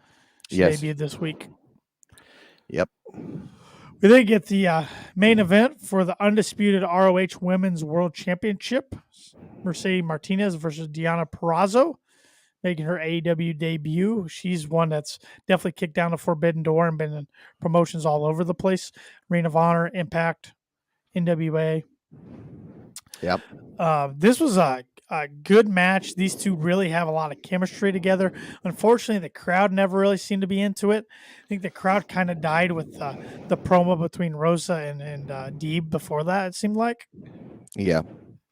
She debuted this week. Yep. We then get the main event for the undisputed ROH Women's World Championship. Mercedes Martinez versus Deonna Purrazzo, making her AEW debut. She's one that's definitely kicked down the forbidden door and been in promotions all over the place. Ring of Honor, Impact, NWA. Yep. This was a good match. These two really have a lot of chemistry together. Unfortunately, the crowd never really seemed to be into it. I think the crowd kind of died with the promo between Rosa and Deeb before that, it seemed like. Yeah.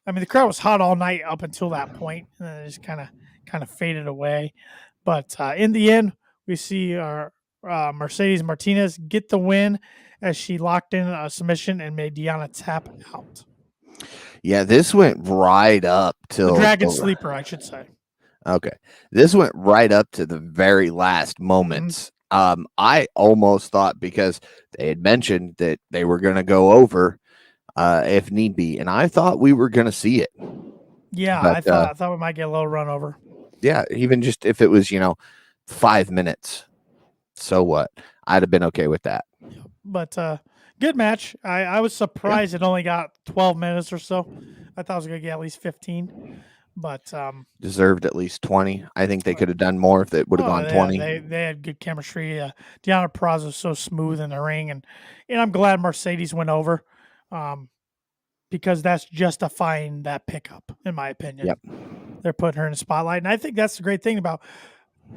I mean, the crowd was hot all night up until that point, and then it just kind of faded away. But in the end, we see our Mercedes Martinez get the win as she locked in a submission and made Deanna tap out. Yeah, this went right up till the Dragon Sleeper, I should say. Okay. This went right up to the very last moments. I almost thought, because they had mentioned that they were going to go over if need be, and I thought we were going to see it. Yeah, but, I thought we might get a little run over. Yeah, even just if it was 5 minutes, so what? I'd have been okay with that. But good match. I was surprised it only got 12 minutes or so. I thought it was going to get at least 15. But deserved at least 20. I think they could have done more if it would have gone 20. They had good chemistry. Deanna Peraza was so smooth in the ring, and I'm glad Mercedes went over, because that's justifying that pickup, in my opinion. Yep. They're putting her in the spotlight, and I think that's the great thing about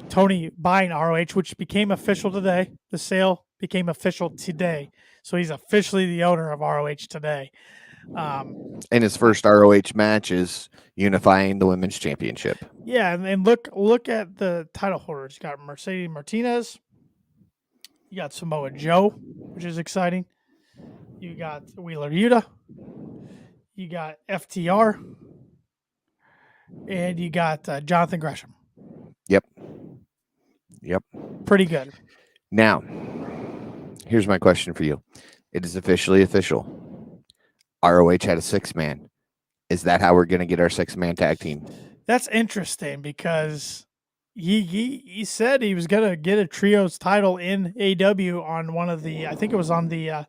Tony buying ROH, which became official today. The sale became official today, so he's officially the owner of ROH today. And his first ROH match is unifying the women's championship. Yeah, and look at the title holders. You got Mercedes Martinez. You got Samoa Joe, which is exciting. You got Wheeler Yuta. You got FTR. And you got Jonathan Gresham. Yep. Pretty good. Now, here's my question for you. It is officially official. ROH had a 6-man. Is that how we're going to get our 6-man tag team? That's interesting, because he said he was going to get a trios title in AEW on one of the, I think it was on the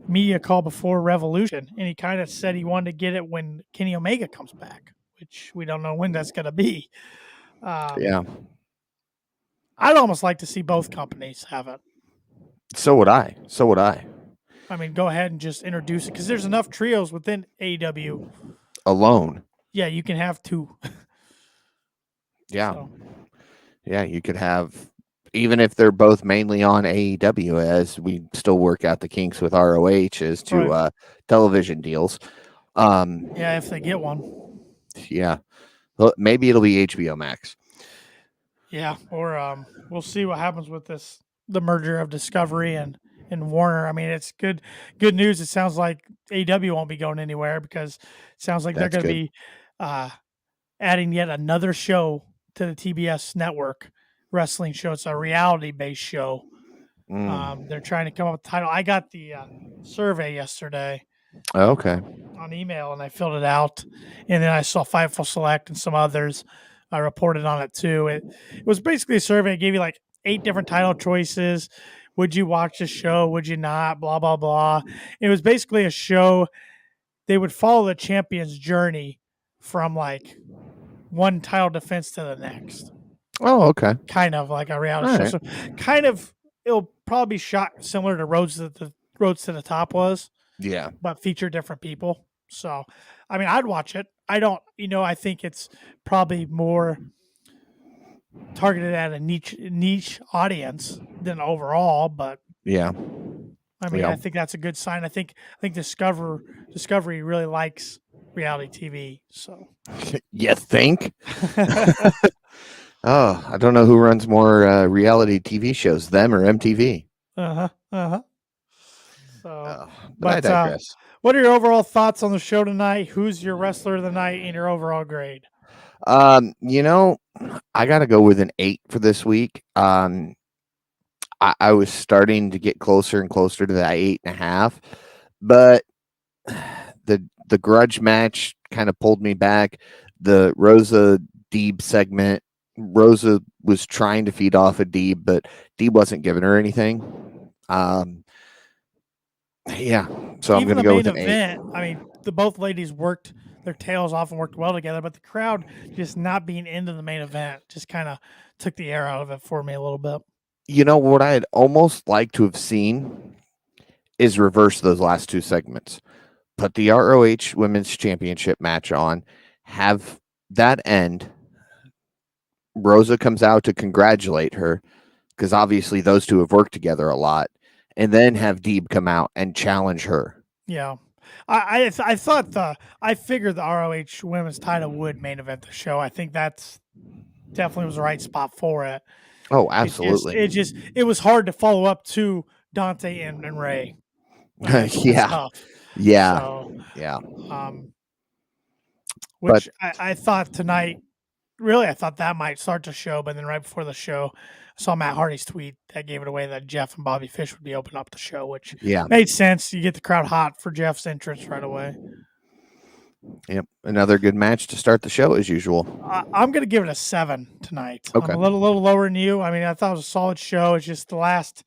media call before Revolution, and he kind of said he wanted to get it when Kenny Omega comes back, which we don't know when that's going to be. Yeah. I'd almost like to see both companies have it. So would I. I mean, go ahead and just introduce it, because there's enough trios within AEW alone. Yeah, you can have 2. Yeah. So. Yeah, you could have, even if they're both mainly on AEW, as we still work out the kinks with ROH as to television deals. Yeah, if they get one. Yeah. Well, maybe it'll be HBO Max. Yeah, or we'll see what happens with the merger of Discovery and Warner. I mean, it's good news. It sounds like AEW won't be going anywhere, because it sounds like they're going to be adding yet another show to the TBS network wrestling show. It's a reality-based show. They're trying to come up with a title. I got the survey yesterday. Oh, okay. On email, and I filled it out, and then I saw Fightful Select and some others. I reported on it too. It was basically a survey. It gave you like 8 different title choices. Would you watch the show? Would you not? Blah, blah, blah. It was basically a show. They would follow the champion's journey from like one title defense to the next. Oh, okay. Kind of like a reality show. Right. So kind of, it'll probably be shot similar to Roads to the Top was. Yeah. But feature different people. So, I mean, I'd watch it. I don't, I think it's probably more targeted at a niche audience than overall, but yeah. I mean, I think that's a good sign. I think Discovery really likes reality TV. So you think? Oh, I don't know who runs more reality TV shows, them or MTV. So, but I digress. What are your overall thoughts on the show tonight? Who's your wrestler of the night in your overall grade? I got to go with an 8 for this week. I was starting to get closer and closer to that 8.5, but the grudge match kind of pulled me back. The Rosa Deeb segment, Rosa was trying to feed off of Deeb, but Deeb wasn't giving her anything. Yeah, so I'm going to go with an 8. I mean, both ladies worked their tails off and worked well together, but the crowd just not being into the main event just kind of took the air out of it for me a little bit. What I'd almost like to have seen is reverse those last 2 segments. Put the ROH Women's Championship match on, have that end. Rosa comes out to congratulate her, because obviously those two have worked together a lot. And then have Deeb come out and challenge her. Yeah. I figured the ROH women's title would main event the show. I think that's definitely was the right spot for it. Oh, absolutely. It was hard to follow up to Dante and Ray. That's Yeah. tough. Yeah. So, Yeah. But which I thought tonight, really, I thought that might start the show, but then right before the show, I saw Matt Hardy's tweet that gave it away that Jeff and Bobby Fish would be opening up the show, which yeah. made sense. You get the crowd hot for Jeff's entrance right away. Yep. Another good match to start the show as usual. I'm going to give it a 7 tonight. Okay. I'm a little lower than you. I mean, I thought it was a solid show. It's just the last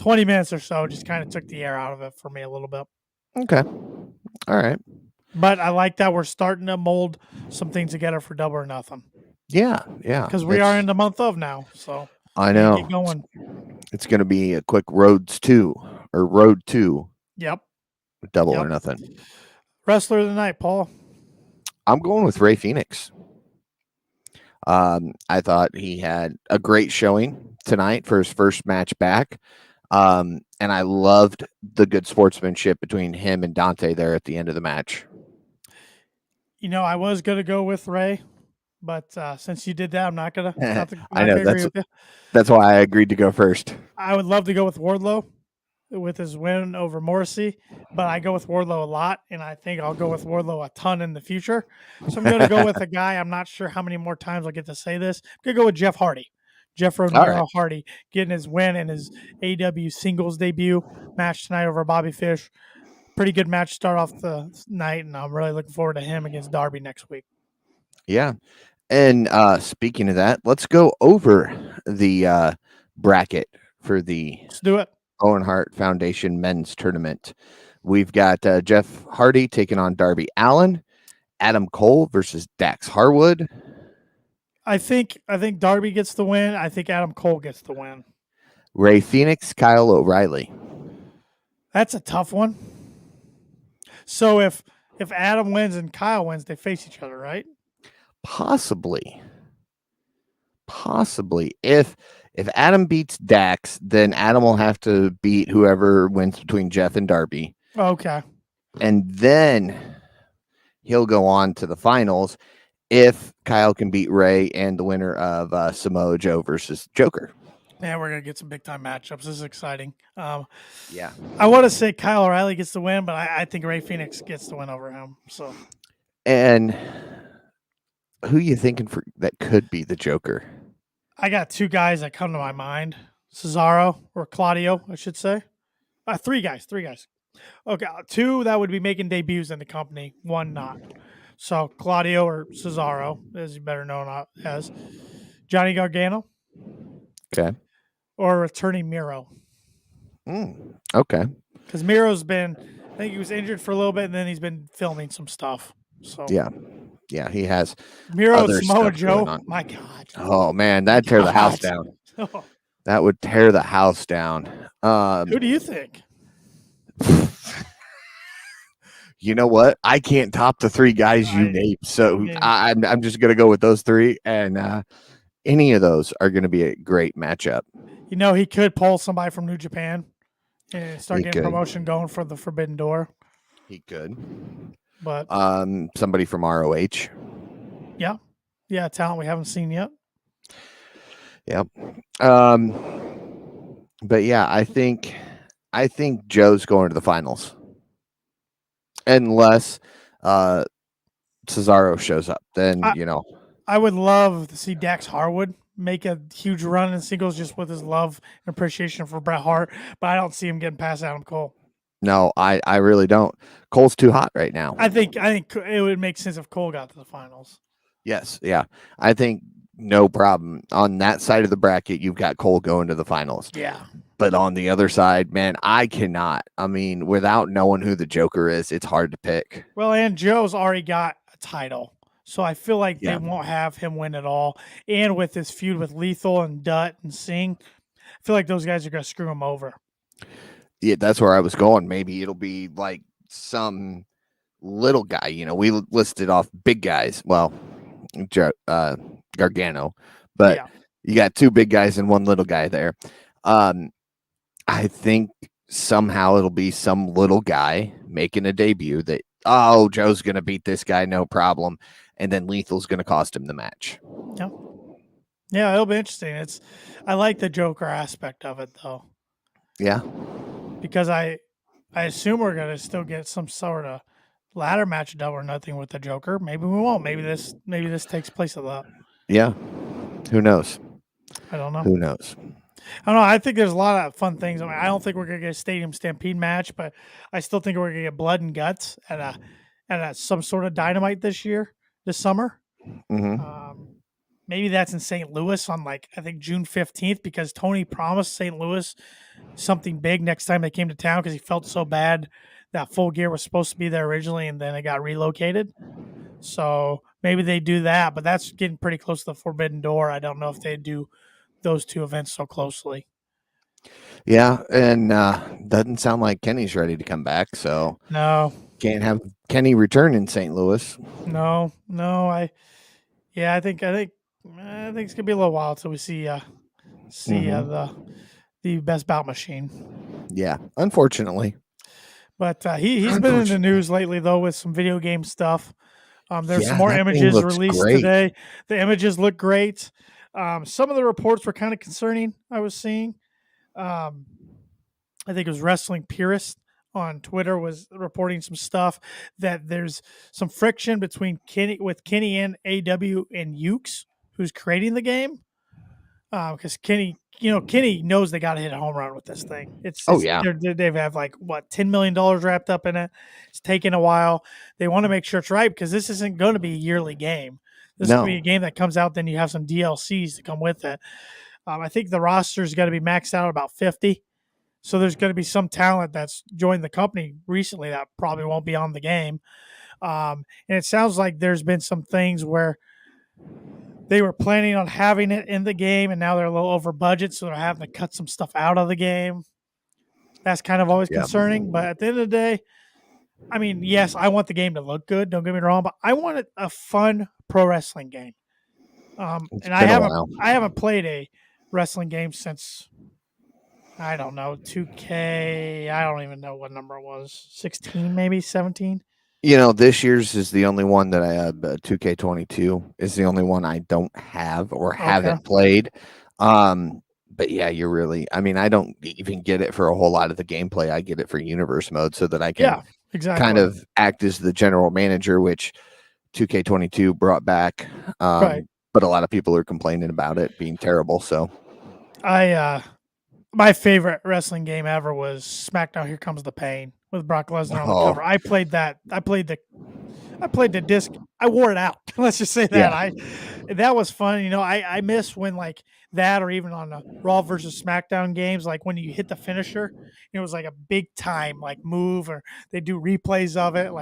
20 minutes or so just kind of took the air out of it for me a little bit. Okay. All right. But I like that we're starting to mold some things together for Double or Nothing. Yeah. Yeah. Because we are in the month of now. So I know. Get going. It's going to be a quick Road 2. Yep. Double or Nothing. Wrestler of the night, Paul. I'm going with Ray Phoenix. I thought he had a great showing tonight for his first match back. And I loved the good sportsmanship between him and Dante there at the end of the match. You know, I was going to go with Ray, but since you did that, I'm not going to. I know that's why I agreed to go first. I would love to go with Wardlow with his win over Morrissey, but I go with Wardlow a lot, and I think I'll go with Wardlow a ton in the future. So I'm going to go with a guy. I'm not sure how many more times I'll get to say this. I'm going to go with Jeff Hardy. Jeff Romero Hardy getting his win in his AEW singles debut match tonight over Bobby Fish. Pretty good match to start off the night, and I'm really looking forward to him against Darby next week. Yeah. And speaking of that, let's go over the bracket for the Let's do it. Owen Hart Foundation men's tournament. We've got Jeff Hardy taking on Darby Allin, Adam Cole versus Dax Harwood. I think Darby gets the win. I think Adam Cole gets the win. Ray Phoenix, Kyle O'Reilly. That's a tough one. So if Adam wins and Kyle wins, they face each other, right? Possibly. If Adam beats Dax, then Adam will have to beat whoever wins between Jeff and Darby. Okay. And then he'll go on to the finals if Kyle can beat Ray and the winner of Samoa Joe versus Joker. Man, we're going to get some big-time matchups. This is exciting. Yeah. I want to say Kyle O'Reilly gets the win, but I think Ray Phoenix gets the win over him. So. And who you thinking for that could be the Joker? I got 2 guys that come to my mind. Cesaro or Claudio, I should say. 3 guys. Okay, 2 that would be making debuts in the company, 1 not. So Claudio or Cesaro, as you better know as. Johnny Gargano. Okay. Or returning Miro. Okay. Because Miro's been, I think he was injured for a little bit, and then he's been filming some stuff. So yeah, he has. Miro, Samoa Joe. My God. Oh man, that'd tear the house down. That would tear the house down. Who do you think? You know what? I can't top the 3 guys you named, so I'm just gonna go with those 3, and any of those are gonna be a great matchup. You know, he could pull somebody from New Japan and start getting promotion going for the Forbidden Door. He could, but somebody from ROH. Yeah, talent we haven't seen yet. Yep. But yeah, I think Joe's going to the finals. Unless Cesaro shows up, then I would love to see Dax Harwood make a huge run in singles just with his love and appreciation for Bret Hart, but I don't see him getting past Adam Cole. No, I really don't. Cole's too hot right now. I think it would make sense if Cole got to the finals. Yes, yeah. I think no problem. On that side of the bracket, you've got Cole going to the finals. Yeah. But on the other side, man, I cannot. I mean, without knowing who the Joker is, it's hard to pick. Well, and Joe's already got a title. So I feel like they won't have him win at all. And with this feud with Lethal and Dutt and Singh, I feel like those guys are going to screw him over. Yeah, that's where I was going. Maybe it'll be like some little guy. We listed off big guys. Well, Gargano. But you got 2 big guys and 1 little guy there. I think somehow it'll be some little guy making a debut that, Joe's going to beat this guy, no problem. And then Lethal's going to cost him the match. Yeah, it'll be interesting. I like the Joker aspect of it though, Yeah. because I assume we're gonna still get some sort of ladder match Double or Nothing with the Joker. Maybe we won't. Maybe this takes place of that. Yeah. Who knows? I don't know. Who knows? I don't know. I think there's a lot of fun things. I mean, I don't think we're gonna get a Stadium Stampede match, but I still think we're gonna get blood and guts at some sort of Dynamite this summer. Mm-hmm. Maybe that's in St. Louis on I think June 15th, because Tony promised St. Louis something big next time they came to town, because he felt so bad that Full Gear was supposed to be there originally and then it got relocated. So maybe they do that, but that's getting pretty close to the Forbidden Door. I don't know if they do those two events so closely. Yeah, and doesn't sound like Kenny's ready to come back, so No, can't have Kenny return in St. Louis. no. I think it's gonna be a little while till we see the Best Bout Machine. Yeah, unfortunately. But he's been in the news lately though with some video game stuff. There's some more that thing images looks released great. today. The images look great. Some of the reports were kind of concerning. I was seeing. I think it was Wrestling Purist on Twitter was reporting some stuff that there's some friction between Kenny and AEW and Ukes, who's creating the game. Because Kenny knows they got to hit a home run with this thing. They have $10 million wrapped up in it. It's taking a while. They want to make sure it's right, because this isn't going to be a yearly game. This is going to be a game that comes out, then you have some DLCs to come with it. I think the roster's got to be maxed out at about 50. So there's going to be some talent that's joined the company recently that probably won't be on the game. And it sounds like there's been some things where they were planning on having it in the game, and now they're a little over budget, so they're having to cut some stuff out of the game. That's kind of always concerning. But at the end of the day, I mean, yes, I want the game to look good. Don't get me wrong, but I want a fun pro wrestling game. And I haven't played a wrestling game since, I don't know, 2K. I don't even know what number it was. 16, maybe 17. This year's is the only one that I have. 2K22 is the only one I don't have or haven't played. But yeah, I don't even get it for a whole lot of the gameplay. I get it for universe mode so that I can kind of act as the general manager, which 2K22 brought back. But a lot of people are complaining about it being terrible. So my favorite wrestling game ever was SmackDown Here Comes the Pain with Brock Lesnar on the cover. I played that. I played the disc. I wore it out. Let's just say that. That was fun. I miss when that, or even on the Raw versus SmackDown games, when you hit the finisher, it was like a big time move, or they do replays of it.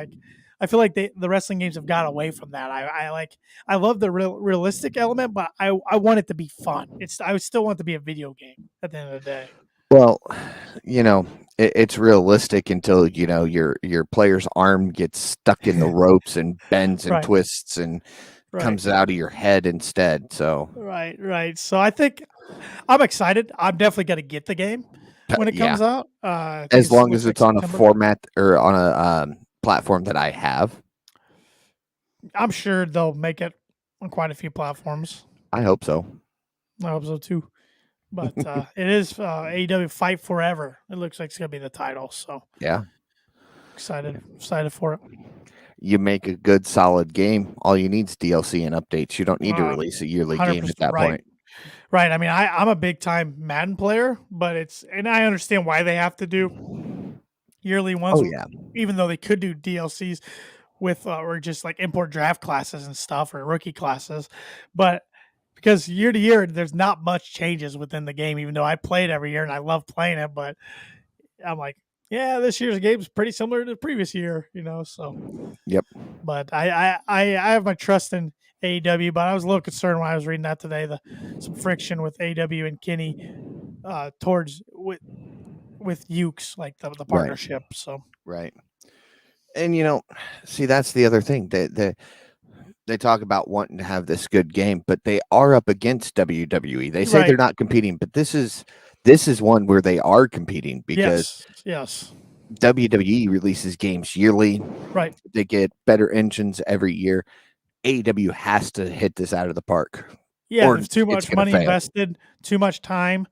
I feel like the wrestling games have got away from that. I love the realistic element, but I want it to be fun. I would still want it to be a video game at the end of the day. Well, it's realistic until your player's arm gets stuck in the ropes and bends and twists and comes out of your head instead. So right. So I think I'm excited. I'm definitely going to get the game when it comes out. As long as it's on a format or on a platform that I have. I'm sure they'll make it on quite a few platforms. I hope so. I hope so too. But it is AEW Fight Forever. It looks like it's gonna be the title. So yeah, excited for it. You make a good solid game. All you need is DLC and updates. You don't need to release a yearly game at that point. Right. I mean, I'm a big time Madden player, but and I understand why they have to do yearly ones. Oh yeah. Even though they could do DLCs with or just import draft classes and stuff, or rookie classes, but because year to year there's not much changes within the game, even though I play it every year and I love playing it, but I'm like, yeah, this year's game is pretty similar to the previous year, so yep. But I have my trust in AEW, but I was a little concerned when I was reading that today, some friction with AEW and Kenny towards with Ukes, the partnership. So right. And see, that's the other thing. They talk about wanting to have this good game, but they are up against WWE. They say they're not competing, but this is one where they are competing, because yes. WWE releases games yearly. Right. They get better engines every year. AEW has to hit this out of the park. Yeah, there's too much money invested, too much time,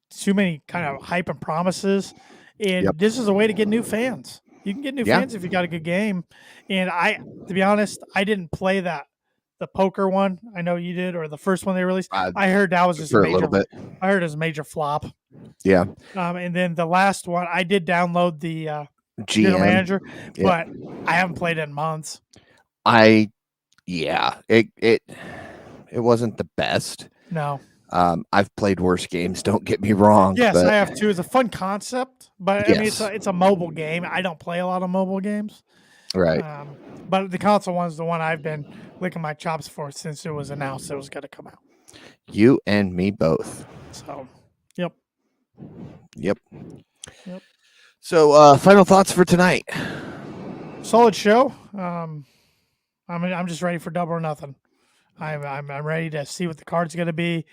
too many kind of hype and promises, and this is a way to get new fans. You can get new fans if you got a good game. And to be honest, I didn't play the poker one. I know you did, or the first one they released. I heard that was just for a little bit. I heard it was a major flop. Yeah. And then the last one, I did download the General Manager, but I haven't played it in months. It wasn't the best. No. I've played worse games. Don't get me wrong. Yes, I have too. It's a fun concept, but I mean, it's a mobile game. I don't play a lot of mobile games, right? But the console one's the one I've been licking my chops for since it was announced it was going to come out. You and me both. So, yep. So, final thoughts for tonight. Solid show. I'm just ready for Double or Nothing. I'm ready to see what the card's going to be.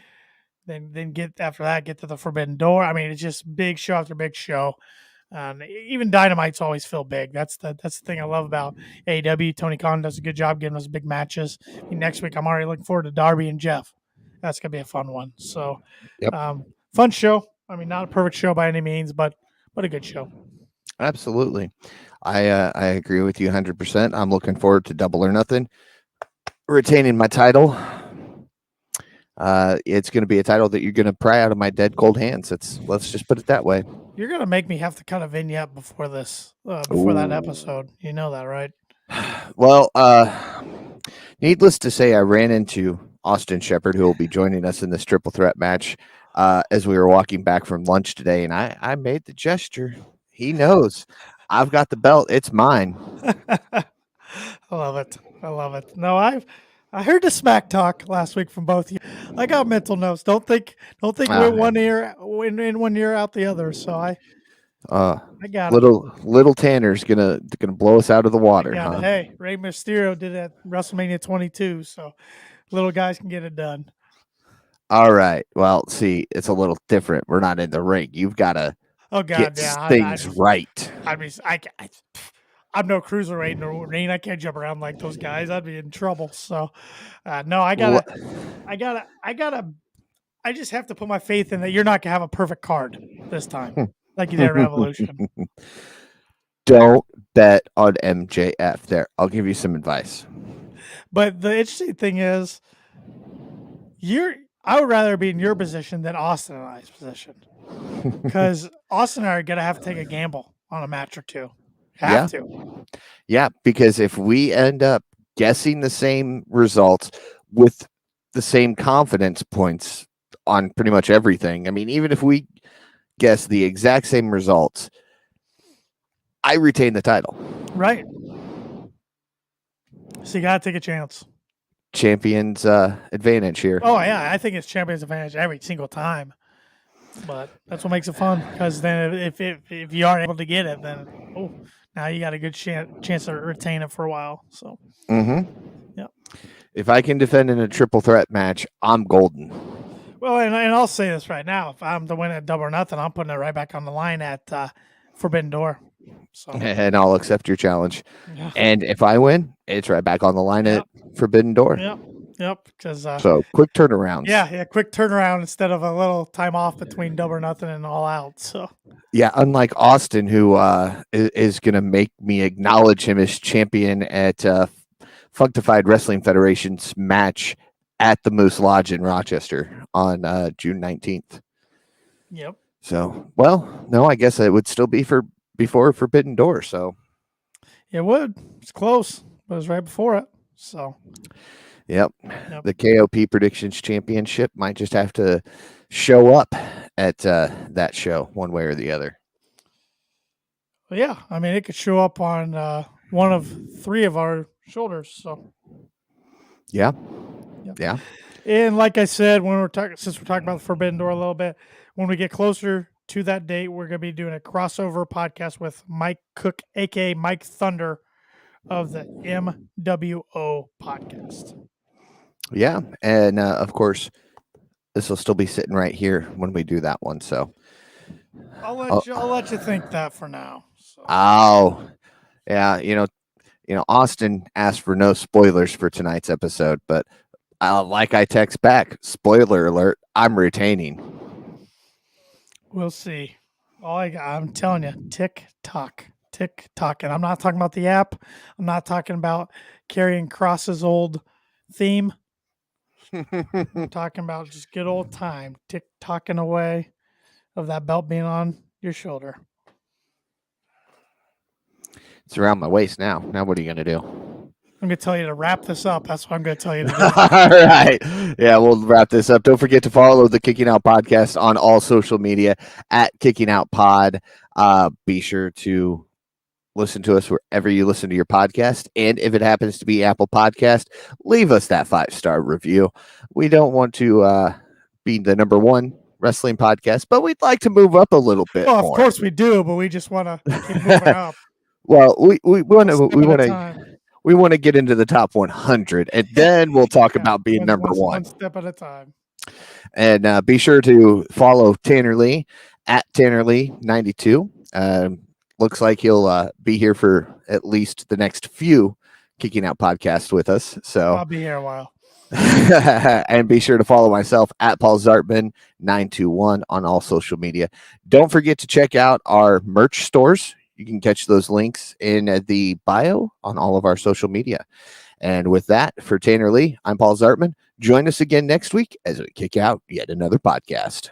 Then get to the Forbidden Door. I mean, it's just big show after big show. Even Dynamite's always feel big. That's the thing I love about AEW. Tony Khan does a good job giving us big matches. I mean, next week, I'm already looking forward to Darby and Jeff. That's going to be a fun one. So, fun show. I mean, not a perfect show by any means, but a good show. Absolutely. I agree with you 100%. I'm looking forward to Double or Nothing. Retaining my title. It's going to be a title that you're going to pry out of my dead cold hands. Let's just put it that way. You're going to make me have to cut a vignette before that episode. You know that, right? Well, needless to say, I ran into Austin Shepard, who will be joining us in this triple threat match as we were walking back from lunch today, and I made the gesture. He knows. I've got the belt. It's mine. I love it. No, I heard the smack talk last week from both of you. I got mental notes. Don't think we're one ear in one ear out the other. So I got little Tanner's gonna blow us out of the water. Huh? Hey, Rey Mysterio did at WrestleMania 22, so little guys can get it done. All right. Well, see, it's a little different. We're not in the ring. You've got to get things right. I'm no cruiserweight in the ring. I can't jump around like those guys. I'd be in trouble. So, no, I just have to put my faith in that you're not gonna have a perfect card this time, like you did at Revolution. Don't bet on MJF. There, I'll give you some advice. But the interesting thing is, I would rather be in your position than Austin and I's position, because Austin and I are gonna have to take a gamble on a match or two. Have to. Yeah, because if we end up guessing the same results with the same confidence points on pretty much everything, I mean, even if we guess the exact same results, I retain the title. Right. So you got to take a chance. Champion's advantage here. Oh, yeah. I think it's champion's advantage every single time. But that's what makes it fun, because then if you aren't able to get it, then now you got a good chance to retain it for a while. So, yeah. If I can defend in a triple threat match, I'm golden. Well, and I'll say this right now: if I'm to win at Double or Nothing, I'm putting it right back on the line at Forbidden Door. So. And I'll accept your challenge. Yeah. And if I win, it's right back on the line at Forbidden Door. Yep. Because so quick turnarounds. Yeah, quick turnaround instead of a little time off between Double or Nothing and All Out. So yeah, unlike Austin, who is going to make me acknowledge him as champion at Functified Wrestling Federation's match at the Moose Lodge in Rochester on June 19th. Yep. So, well, no, I guess it would still be before Forbidden Door. So it would. It's close, but it was right before it. So. Yep. The KOP Predictions Championship might just have to show up at that show one way or the other. Well, yeah, I mean, it could show up on one of three of our shoulders. So, yeah. And like I said, since we're talking about the Forbidden Door a little bit, when we get closer to that date, we're going to be doing a crossover podcast with Mike Cook, aka Mike Thunder, of the MWO podcast. Yeah, and of course, this will still be sitting right here when we do that one. So I'll let you think that for now. So. Oh, yeah. Austin asked for no spoilers for tonight's episode, but like I text back, spoiler alert, I'm retaining. We'll see. I'm telling you, tick tock. And I'm not talking about the app. I'm not talking about carrying Cross's old theme. I'm talking about just good old time, tick tocking away of that belt being on your shoulder. It's around my waist now. Now what are you going to do? I'm going to tell you to wrap this up. That's what I'm going to tell you to do. All right. Yeah, we'll wrap this up. Don't forget to follow the Kicking Out Podcast on all social media at Kicking Out Pod. Be sure to listen to us wherever you listen to your podcast. And if it happens to be Apple Podcast, leave us that 5-star review. We don't want to be the number one wrestling podcast, but we'd like to move up a little bit more. Of course we do, but we just want to keep moving up. Well, we want to get into the top 100, and then we'll talk about being number one. One step at a time. And be sure to follow Tanner Lee at Tanner Lee 92. Looks like he'll be here for at least the next few Kicking Out podcasts with us. So I'll be here a while. And be sure to follow myself at Paul Zartman 921 on all social media. Don't forget to check out our merch stores. You can catch those links in the bio on all of our social media. And with that, for Tanner Lee, I'm Paul Zartman. Join us again next week as we kick out yet another podcast.